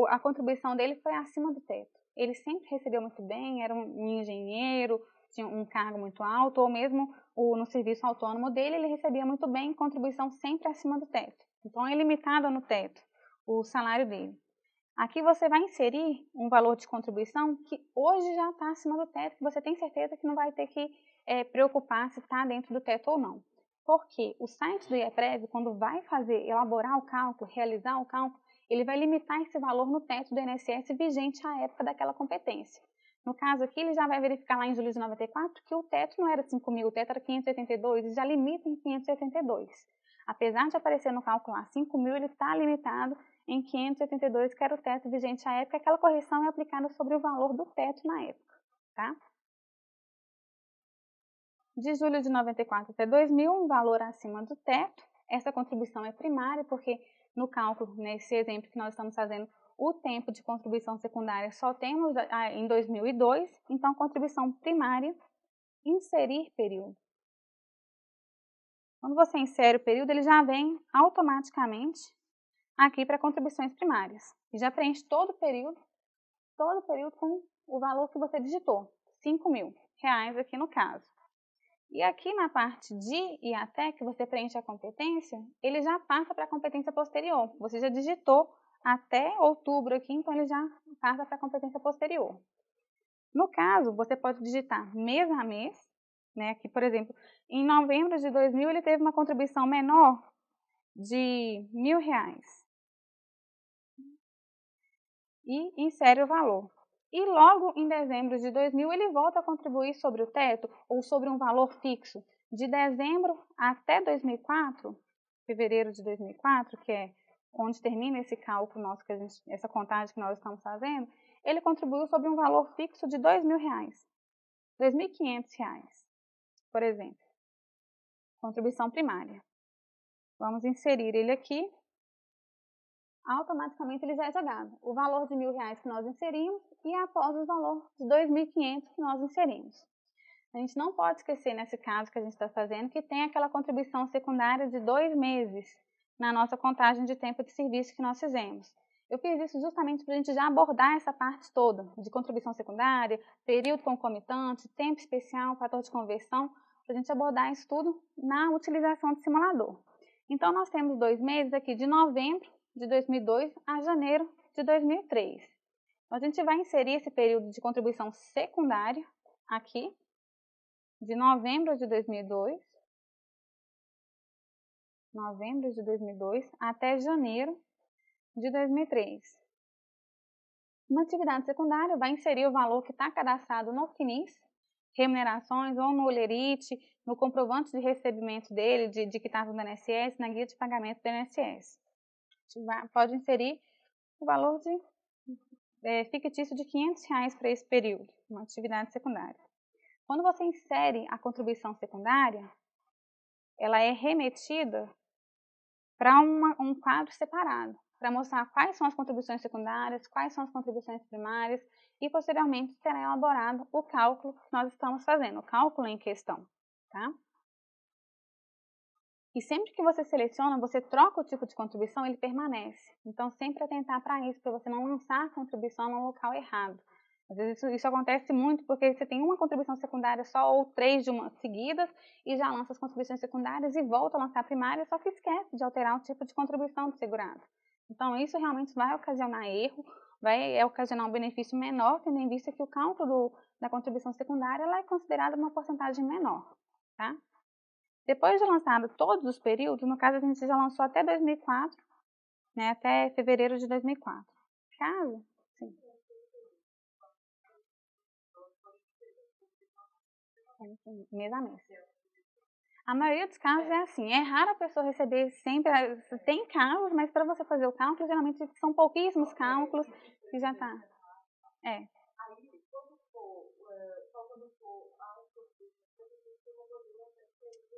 a contribuição dele foi acima do teto. Ele sempre recebeu muito bem, era um engenheiro, tinha um cargo muito alto, ou mesmo no serviço autônomo dele, ele recebia muito bem, contribuição sempre acima do teto. Então, é limitado no teto o salário dele. Aqui você vai inserir um valor de contribuição que hoje já está acima do teto, que você tem certeza que não vai ter que preocupar se está dentro do teto ou não. Porque o site do IEPREV, quando vai elaborar o cálculo, realizar o cálculo, ele vai limitar esse valor no teto do INSS vigente à época daquela competência. No caso aqui, ele já vai verificar lá em julho de 94 que o teto não era 5 mil, o teto era 582, e já limita em 582. Apesar de aparecer no cálculo lá 5 mil, ele está limitado em 582, que era o teto vigente à época. Aquela correção é aplicada sobre o valor do teto na época, tá? De julho de 94 até 2000, um valor acima do teto. Essa contribuição é primária, porque no cálculo, nesse exemplo que nós estamos fazendo, o tempo de contribuição secundária só temos em 2002, então contribuição primária, inserir período. Quando você insere o período, ele já vem automaticamente aqui para contribuições primárias. E já preenche todo o período com o valor que você digitou, 5 mil reais aqui no caso. E aqui na parte de e até que você preenche a competência, ele já passa para a competência posterior. Você já digitou até outubro aqui, então ele já passa para a competência posterior. No caso, você pode digitar mês a mês, né? Aqui, por exemplo, em novembro de 2000 ele teve uma contribuição menor de R$1.000 e insere o valor. E logo em dezembro de 2000 ele volta a contribuir sobre o teto ou sobre um valor fixo. De dezembro até 2004, fevereiro de 2004, que é onde termina esse cálculo nosso, essa contagem que nós estamos fazendo, ele contribuiu sobre um valor fixo de R$2.000, R$2.500, por exemplo. Contribuição primária. Vamos inserir ele aqui. Automaticamente ele já é jogado. O valor de R$1.000 que nós inserimos e após o valor de 2.500 que nós inserimos. A gente não pode esquecer, nesse caso que a gente está fazendo, que tem aquela contribuição secundária de 2 meses na nossa contagem de tempo de serviço que nós fizemos. Eu fiz isso justamente para a gente já abordar essa parte toda de contribuição secundária, período concomitante, tempo especial, fator de conversão, para a gente abordar isso tudo na utilização do simulador. Então, nós temos 2 meses aqui de novembro de 2002 a janeiro de 2003. Então, a gente vai inserir esse período de contribuição secundária aqui, de novembro de 2002 até janeiro de 2003. Na atividade secundária, vai inserir o valor que está cadastrado no CNIS, remunerações, ou no Olerite, no comprovante de recebimento dele, de quitança do INSS, na guia de pagamento do INSS. Pode inserir o valor fictício de R$500 para esse período, uma atividade secundária. Quando você insere a contribuição secundária, ela é remetida para um quadro separado, para mostrar quais são as contribuições secundárias, quais são as contribuições primárias, e posteriormente será elaborado o cálculo que nós estamos fazendo, o cálculo em questão, tá? E sempre que você seleciona, você troca o tipo de contribuição, ele permanece. Então, sempre atentar para isso, para você não lançar a contribuição no local errado. Às vezes isso acontece muito porque você tem uma contribuição secundária só ou 3 de uma seguidas e já lança as contribuições secundárias e volta a lançar a primária, só que esquece de alterar o tipo de contribuição do segurado. Então, isso realmente vai ocasionar erro, vai ocasionar um benefício menor, tendo em vista que o cálculo da contribuição secundária ela é considerada uma porcentagem menor, tá? Depois de lançado todos os períodos, no caso a gente já lançou até 2004, né, até fevereiro de 2004. Caso, sim. Mês a mês. A maioria dos casos é assim, é raro a pessoa receber sempre, tem casos, mas para você fazer o cálculo, geralmente são pouquíssimos cálculos que já está. É.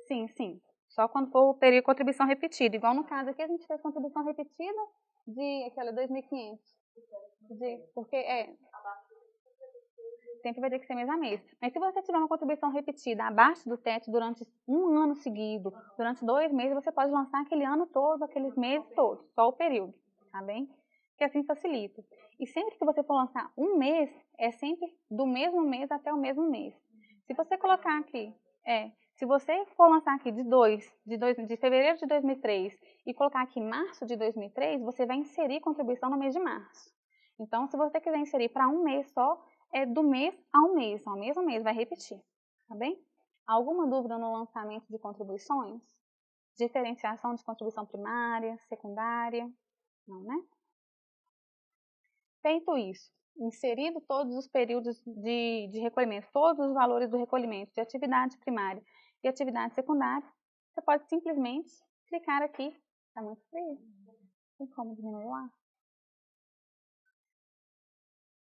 Sim, sim. Só quando for o período de contribuição repetida. Igual no caso aqui, a gente fez contribuição repetida de aquela 2.500. Porque sempre vai ter que ser mês a mês. Mas se você tiver uma contribuição repetida abaixo do teto durante um ano seguido, durante 2 meses, você pode lançar aquele ano todo, aqueles meses todos, só o período, tá bem? Que assim facilita. E sempre que você for lançar um mês, é sempre do mesmo mês até o mesmo mês. Se você colocar aqui, se você for lançar aqui de fevereiro de 2003 e colocar aqui março de 2003, você vai inserir contribuição no mês de março. Então, se você quiser inserir para um mês só, é do mês ao mesmo mês, vai repetir, tá bem? Alguma dúvida no lançamento de contribuições? Diferenciação de contribuição primária, secundária? Não, né? Feito isso, inserido todos os períodos de recolhimento, todos os valores do recolhimento de atividade primária e atividade secundária, você pode simplesmente clicar aqui. Está muito frio. Tem como diminuir lá?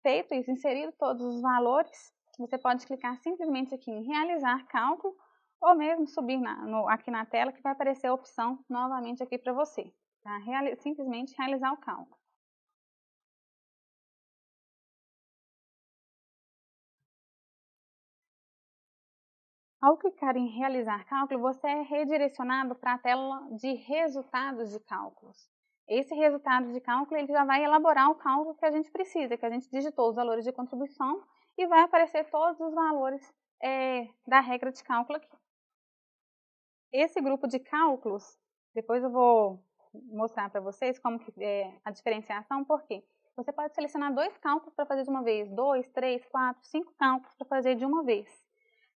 Feito isso, inserido todos os valores, você pode clicar simplesmente aqui em realizar cálculo ou mesmo subir aqui na tela que vai aparecer a opção novamente aqui para você. Tá? Simplesmente realizar o cálculo. Ao clicar em realizar cálculo, você é redirecionado para a tela de resultados de cálculos. Esse resultado de cálculo ele já vai elaborar o cálculo que a gente precisa, que a gente digitou os valores de contribuição e vai aparecer todos os valores da regra de cálculo aqui. Esse grupo de cálculos, depois eu vou mostrar para vocês como que é a diferenciação, porque você pode selecionar 2 cálculos para fazer de uma vez, 2, 3, 4, 5 cálculos para fazer de uma vez,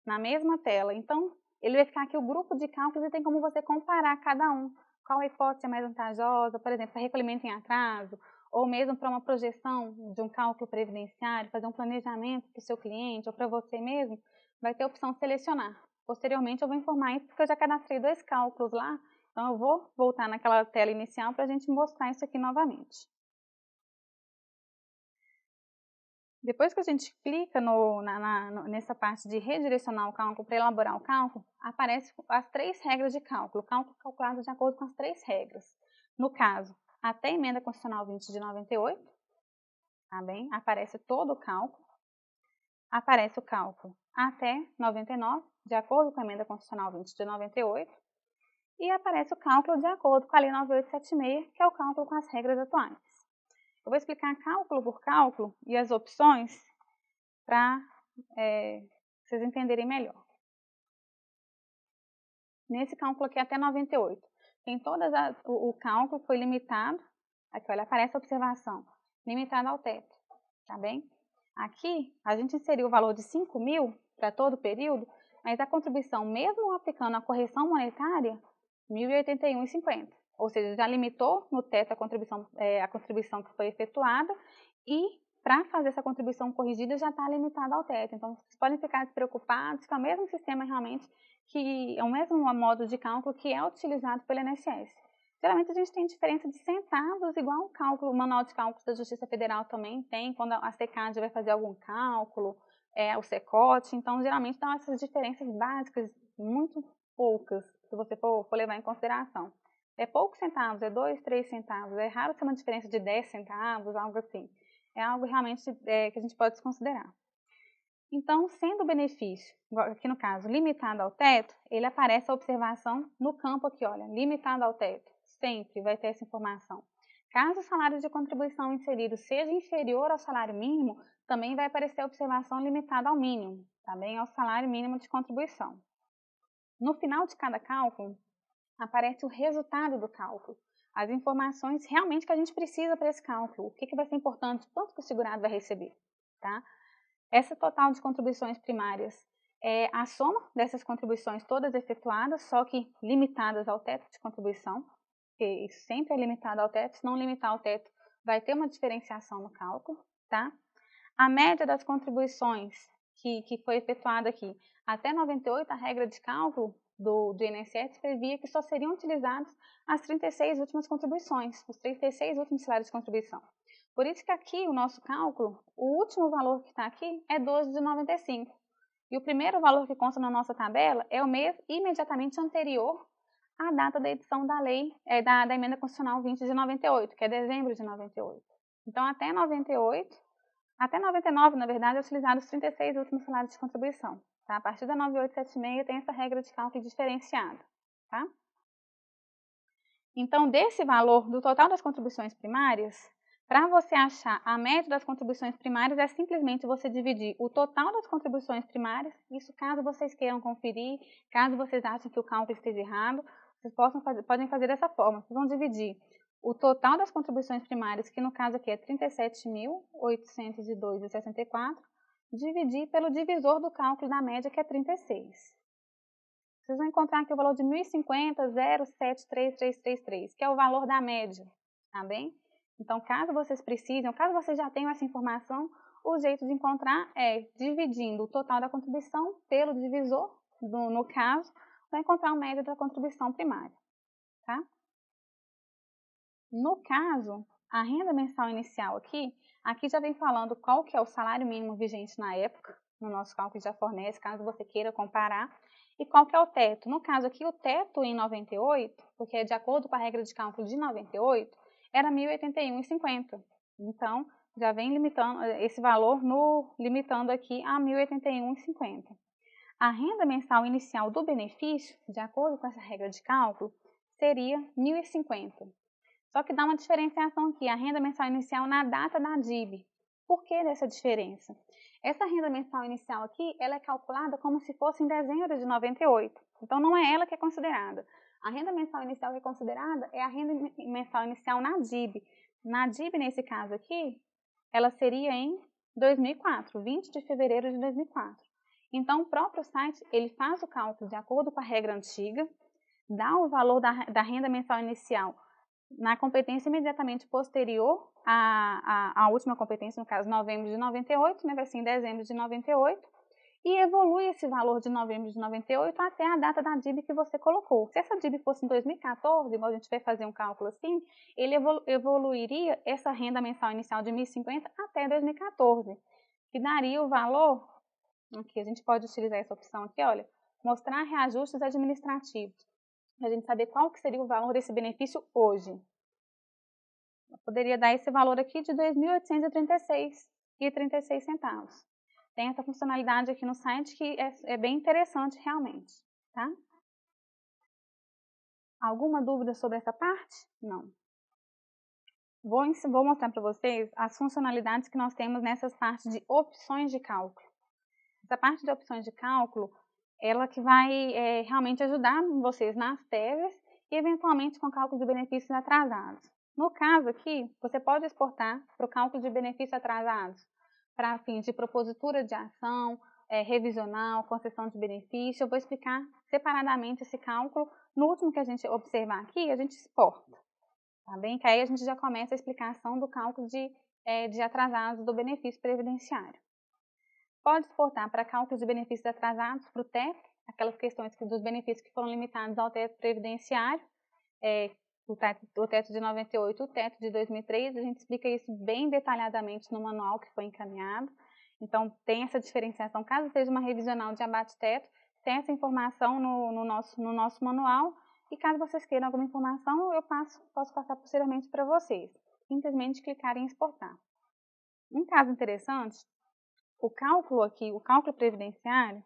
na mesma tela. Então, ele vai ficar aqui o grupo de cálculos e tem como você comparar cada um. Qual a hipótese é mais vantajosa, por exemplo, para recolhimento em atraso, ou mesmo para uma projeção de um cálculo previdenciário, fazer um planejamento para o seu cliente ou para você mesmo, vai ter a opção selecionar. Posteriormente eu vou informar isso porque eu já cadastrei 2 cálculos lá, então eu vou voltar naquela tela inicial para a gente mostrar isso aqui novamente. Depois que a gente clica nessa parte de redirecionar o cálculo para elaborar o cálculo, aparecem as 3 regras de cálculo, o cálculo calculado de acordo com as 3 regras. No caso, até a emenda constitucional 20 de 98, tá bem? Aparece todo o cálculo. Aparece o cálculo até 99, de acordo com a emenda constitucional 20 de 98. E aparece o cálculo de acordo com a lei 9876, que é o cálculo com as regras atuais. Eu vou explicar cálculo por cálculo e as opções para vocês entenderem melhor. Nesse cálculo aqui até 98, tem o cálculo foi limitado, aqui olha, aparece a observação, limitado ao teto, tá bem? Aqui a gente inseriu o valor de 5.000 para todo o período, mas a contribuição, mesmo aplicando a correção monetária, R$ 1.081,50. Ou seja, já limitou no teto a contribuição que foi efetuada e para fazer essa contribuição corrigida já está limitada ao teto. Então, vocês podem ficar despreocupados que é o mesmo sistema realmente, que é o mesmo modo de cálculo que é utilizado pelo INSS. Geralmente a gente tem diferença de centavos, igual o Manual de Cálculos da Justiça Federal também tem, quando a SECAD vai fazer algum cálculo, o SECOT, então geralmente dão essas diferenças básicas, muito poucas, se você for levar em consideração. É poucos centavos, é 2, 3 centavos, é raro ter uma diferença de 10 centavos, algo assim. É algo realmente que a gente pode considerar. Então, sendo o benefício, aqui no caso, limitado ao teto, ele aparece a observação no campo aqui, olha, limitado ao teto. Sempre vai ter essa informação. Caso o salário de contribuição inserido seja inferior ao salário mínimo, também vai aparecer a observação limitada ao mínimo, também ao salário mínimo de contribuição. No final de cada cálculo, aparece o resultado do cálculo, as informações realmente que a gente precisa para esse cálculo, o que vai ser importante, quanto que o segurado vai receber, tá? Essa total de contribuições primárias é a soma dessas contribuições todas efetuadas, só que limitadas ao teto de contribuição, porque isso sempre é limitado ao teto, se não limitar ao teto, vai ter uma diferenciação no cálculo, tá? A média das contribuições que foi efetuada aqui, até 98, a regra de cálculo do INSS previa que só seriam utilizadas as 36 últimas contribuições, os 36 últimos salários de contribuição. Por isso que aqui o nosso cálculo, o último valor que está aqui é 12 de 95. E o primeiro valor que consta na nossa tabela é o mês imediatamente anterior a data da edição da lei, da Emenda Constitucional 20 de 98, que é dezembro de 98. Então, até 98, até 99, na verdade, é utilizado os 36 últimos salários de contribuição. Tá? A partir da 9876 tem essa regra de cálculo diferenciada. Tá? Então, desse valor do total das contribuições primárias, para você achar a média das contribuições primárias, é simplesmente você dividir o total das contribuições primárias, isso caso vocês queiram conferir, caso vocês achem que o cálculo esteja errado, vocês podem fazer dessa forma. Vocês vão dividir o total das contribuições primárias, que no caso aqui é 37.802,64, dividir pelo divisor do cálculo da média, que é 36. Vocês vão encontrar aqui o valor de 1.050,073333, que é o valor da média, tá bem? Então, caso vocês precisem, caso vocês já tenham essa informação, o jeito de encontrar é dividindo o total da contribuição pelo divisor, no caso, para encontrar a média da contribuição primária, tá? No caso, a renda mensal inicial aqui já vem falando qual que é o salário mínimo vigente na época, no nosso cálculo já fornece, caso você queira comparar, e qual que é o teto. No caso aqui, o teto em 98, porque é de acordo com a regra de cálculo de 98, era 1.081,50. Então, já vem limitando esse valor, limitando aqui a 1.081,50. A renda mensal inicial do benefício, de acordo com essa regra de cálculo, seria 1.050. Só que dá uma diferenciação aqui, a renda mensal inicial na data da DIB. Por que dessa diferença? Essa renda mensal inicial aqui, ela é calculada como se fosse em dezembro de 98. Então, não é ela que é considerada. A renda mensal inicial que é considerada é a renda mensal inicial na DIB. Na DIB, nesse caso aqui, ela seria em 2004, 20 de fevereiro de 2004. Então, o próprio site, ele faz o cálculo de acordo com a regra antiga, dá o valor da renda mensal inicial na competência imediatamente posterior à última competência, no caso, novembro de 98, né, vai ser em dezembro de 98, e evolui esse valor de novembro de 98 até a data da DIB que você colocou. Se essa DIB fosse em 2014, igual a gente vai fazer um cálculo assim, ele evoluiria essa renda mensal inicial de 1.050 até 2014, que daria o valor, aqui a gente pode utilizar essa opção aqui, olha, mostrar reajustes administrativos, para a gente saber qual que seria o valor desse benefício hoje. Eu poderia dar esse valor aqui de R$ 2.836,36. Tem essa funcionalidade aqui no site que é bem interessante realmente, tá? Alguma dúvida sobre essa parte? Não. Vou mostrar para vocês as funcionalidades que nós temos nessas partes de opções de cálculo. Essa parte de opções de cálculo, ela que vai realmente ajudar vocês nas teses e eventualmente com cálculo de benefícios atrasados. No caso aqui, você pode exportar para o cálculo de benefícios atrasados para fins de propositura de ação, revisional, concessão de benefício. Eu vou explicar separadamente esse cálculo. No último que a gente observar aqui, a gente exporta, tá bem? Que aí a gente já começa a explicação do cálculo de atrasados do benefício previdenciário. Pode exportar para cálculo de benefícios atrasados para o teto, aquelas questões dos benefícios que foram limitados ao teto previdenciário, o teto de 98, o teto de 2003, a gente explica isso bem detalhadamente no manual que foi encaminhado. Então, tem essa diferenciação, caso seja uma revisional de abate-teto, tem essa informação no nosso manual, e caso vocês queiram alguma informação, eu posso passar posteriormente para vocês. Simplesmente clicar em exportar. Um caso interessante, o cálculo previdenciário,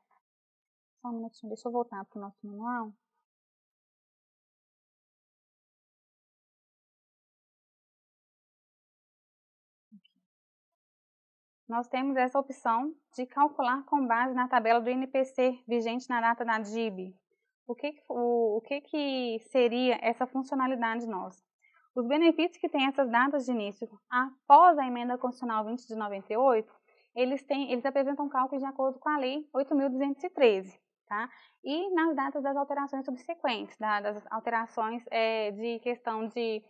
só um minutinho, deixa eu voltar para o nosso manual. Nós temos essa opção de calcular com base na tabela do INPC vigente na data da DIB. O que seria essa funcionalidade nossa? Os benefícios que têm essas datas de início após a Emenda Constitucional 20 de 98, eles apresentam cálculo de acordo com a Lei 8.213, tá? E nas datas das alterações subsequentes, das alterações de questão de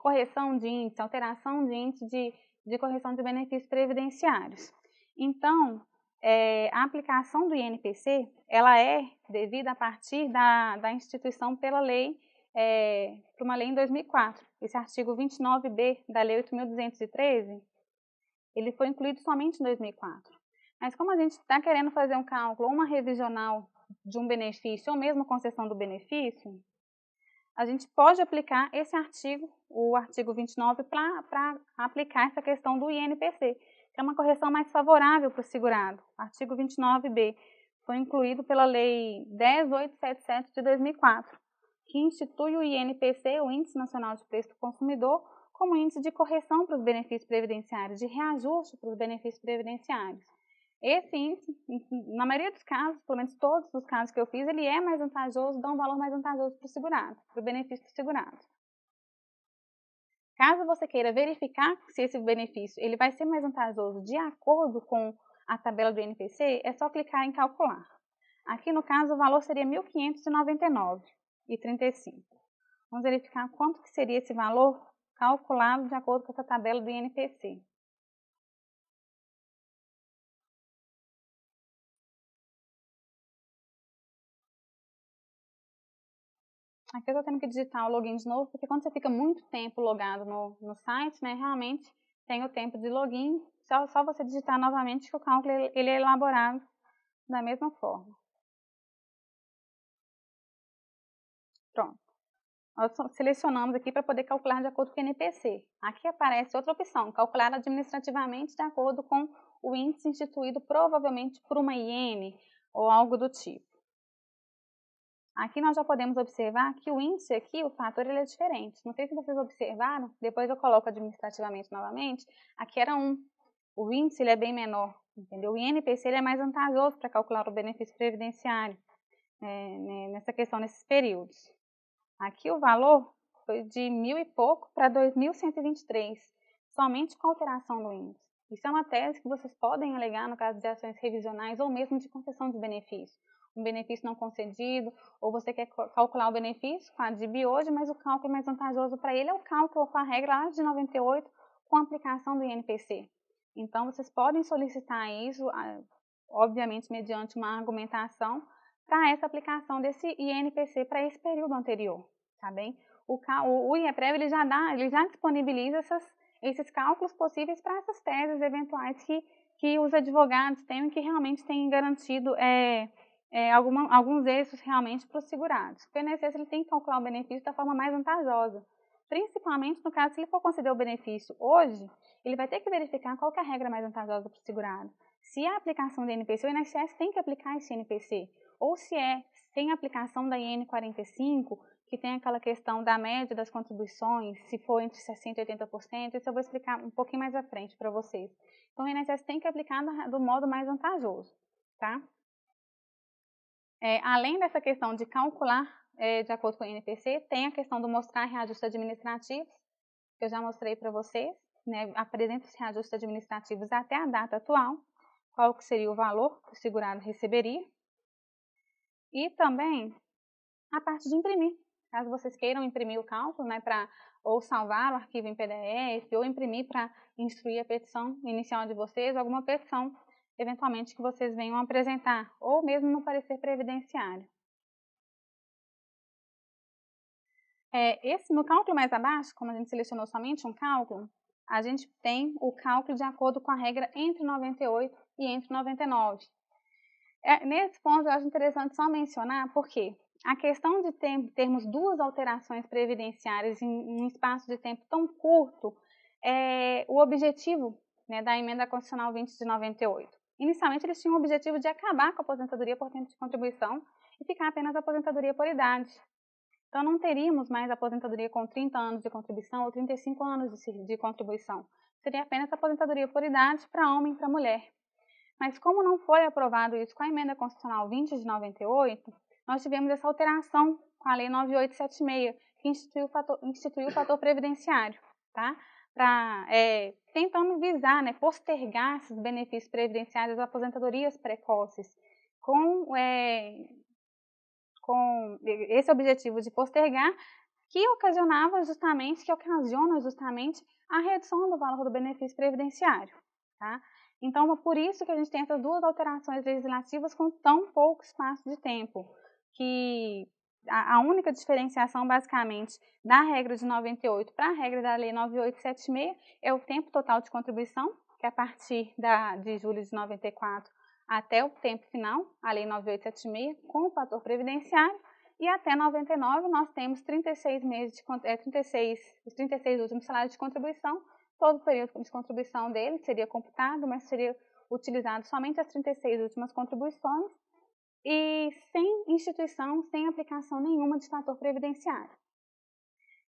correção de índice, alteração de índice de correção de benefícios previdenciários. Então, a aplicação do INPC, ela é devida a partir da instituição pela lei, para uma lei em 2004. Esse artigo 29b da Lei 8.213, ele foi incluído somente em 2004. Mas como a gente está querendo fazer um cálculo ou uma revisional de um benefício, ou mesmo concessão do benefício, a gente pode aplicar esse artigo, o artigo 29, para aplicar essa questão do INPC, que é uma correção mais favorável para o segurado. O artigo 29b foi incluído pela Lei 10.877 de 2004, que institui o INPC, o Índice Nacional de Preço do Consumidor, como índice de correção para os benefícios previdenciários, de reajuste para os benefícios previdenciários. Esse índice, na maioria dos casos, pelo menos todos os casos que eu fiz, ele é mais vantajoso, dá um valor mais vantajoso para o segurado, para o benefício do segurado. Caso você queira verificar se esse benefício ele vai ser mais vantajoso de acordo com a tabela do INPC, é só clicar em calcular. Aqui no caso o valor seria R$ 1.599,35. Vamos verificar quanto que seria esse valor calculado de acordo com essa tabela do INPC. Aqui eu estou tendo que digitar o login de novo, porque quando você fica muito tempo logado no site, né, realmente tem o tempo de login, só você digitar novamente que o cálculo ele é elaborado da mesma forma. Pronto. Nós selecionamos aqui para poder calcular de acordo com o INPC. Aqui aparece outra opção, calcular administrativamente de acordo com o índice instituído provavelmente por uma IN ou algo do tipo. Aqui nós já podemos observar que o índice aqui, o fator, ele é diferente. Não sei se vocês observaram, depois eu coloco administrativamente novamente, aqui era 1. O índice ele é bem menor, entendeu? O INPC ele é mais vantajoso para calcular o benefício previdenciário, nessa questão, nesses períodos. Aqui o valor foi de 1.000 e pouco para 2.123, somente com a alteração do índice. Isso é uma tese que vocês podem alegar no caso de ações revisionais ou mesmo de concessão de benefício. Um benefício não concedido, ou você quer calcular o benefício com a DIB hoje, mas o cálculo mais vantajoso para ele é o cálculo com a regra lá de 98 com a aplicação do INPC. Então, vocês podem solicitar isso, obviamente, mediante uma argumentação, para essa aplicação desse INPC para esse período anterior, tá bem? O IEPREV ele já disponibiliza esses cálculos possíveis para essas teses eventuais que os advogados têm e que realmente têm garantido alguns êxitos realmente para os segurados. O INSS ele tem que calcular o benefício da forma mais vantajosa, principalmente no caso se ele for conceder o benefício hoje, ele vai ter que verificar qual que é a regra mais vantajosa para o segurado. Se é a aplicação do INPC, o INSS tem que aplicar esse INPC, ou se é sem aplicação da IN 45, que tem aquela questão da média das contribuições, se for entre 60% e 80%, isso eu vou explicar um pouquinho mais à frente para vocês. Então, o INSS tem que aplicar do modo mais vantajoso, tá? Além dessa questão de calcular de acordo com o INPC, tem a questão do mostrar reajustes administrativos, que eu já mostrei para vocês, né? Apresenta os reajustes administrativos até a data atual, qual que seria o valor que o segurado receberia. E também a parte de imprimir. Caso vocês queiram imprimir o cálculo, né, ou salvar o arquivo em PDF, ou imprimir para instruir a petição inicial de vocês, alguma petição, eventualmente, que vocês venham apresentar, ou mesmo no parecer previdenciário. No cálculo mais abaixo, como a gente selecionou somente um cálculo, a gente tem o cálculo de acordo com a regra entre 98 e entre 99. Nesse ponto, eu acho interessante só mencionar, porque a questão de termos duas alterações previdenciárias em um espaço de tempo tão curto, o objetivo, né, da emenda constitucional 20 de 98. Inicialmente, eles tinham o objetivo de acabar com a aposentadoria por tempo de contribuição e ficar apenas a aposentadoria por idade. Então, não teríamos mais aposentadoria com 30 anos de contribuição ou 35 anos de contribuição. Seria apenas aposentadoria por idade para homem e para mulher. Mas como não foi aprovado isso com a emenda constitucional 20 de 98, nós tivemos essa alteração com a lei 9876, que instituiu o fator previdenciário, tá? Tentando visar, né, postergar esses benefícios previdenciários, aposentadorias precoces, com esse objetivo de postergar, que ocasiona justamente a redução do valor do benefício previdenciário, tá? Então, é por isso que a gente tem essas duas alterações legislativas com tão pouco espaço de tempo, que a única diferenciação, basicamente, da regra de 98 para a regra da lei 9876 é o tempo total de contribuição, que é a partir de julho de 94 até o tempo final, a lei 9876, com o fator previdenciário, E até 99 nós temos 36 meses, os 36 últimos salários de contribuição. Todo o período de contribuição dele seria computado, mas seria utilizado somente as 36 últimas contribuições e sem instituição, sem aplicação nenhuma de fator previdenciário.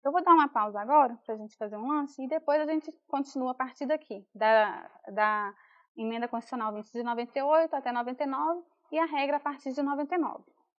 Eu vou dar uma pausa agora para a gente fazer um lanche e depois a gente continua a partir daqui, da Emenda Constitucional 20 de 98 até 99 e a regra a partir de 99.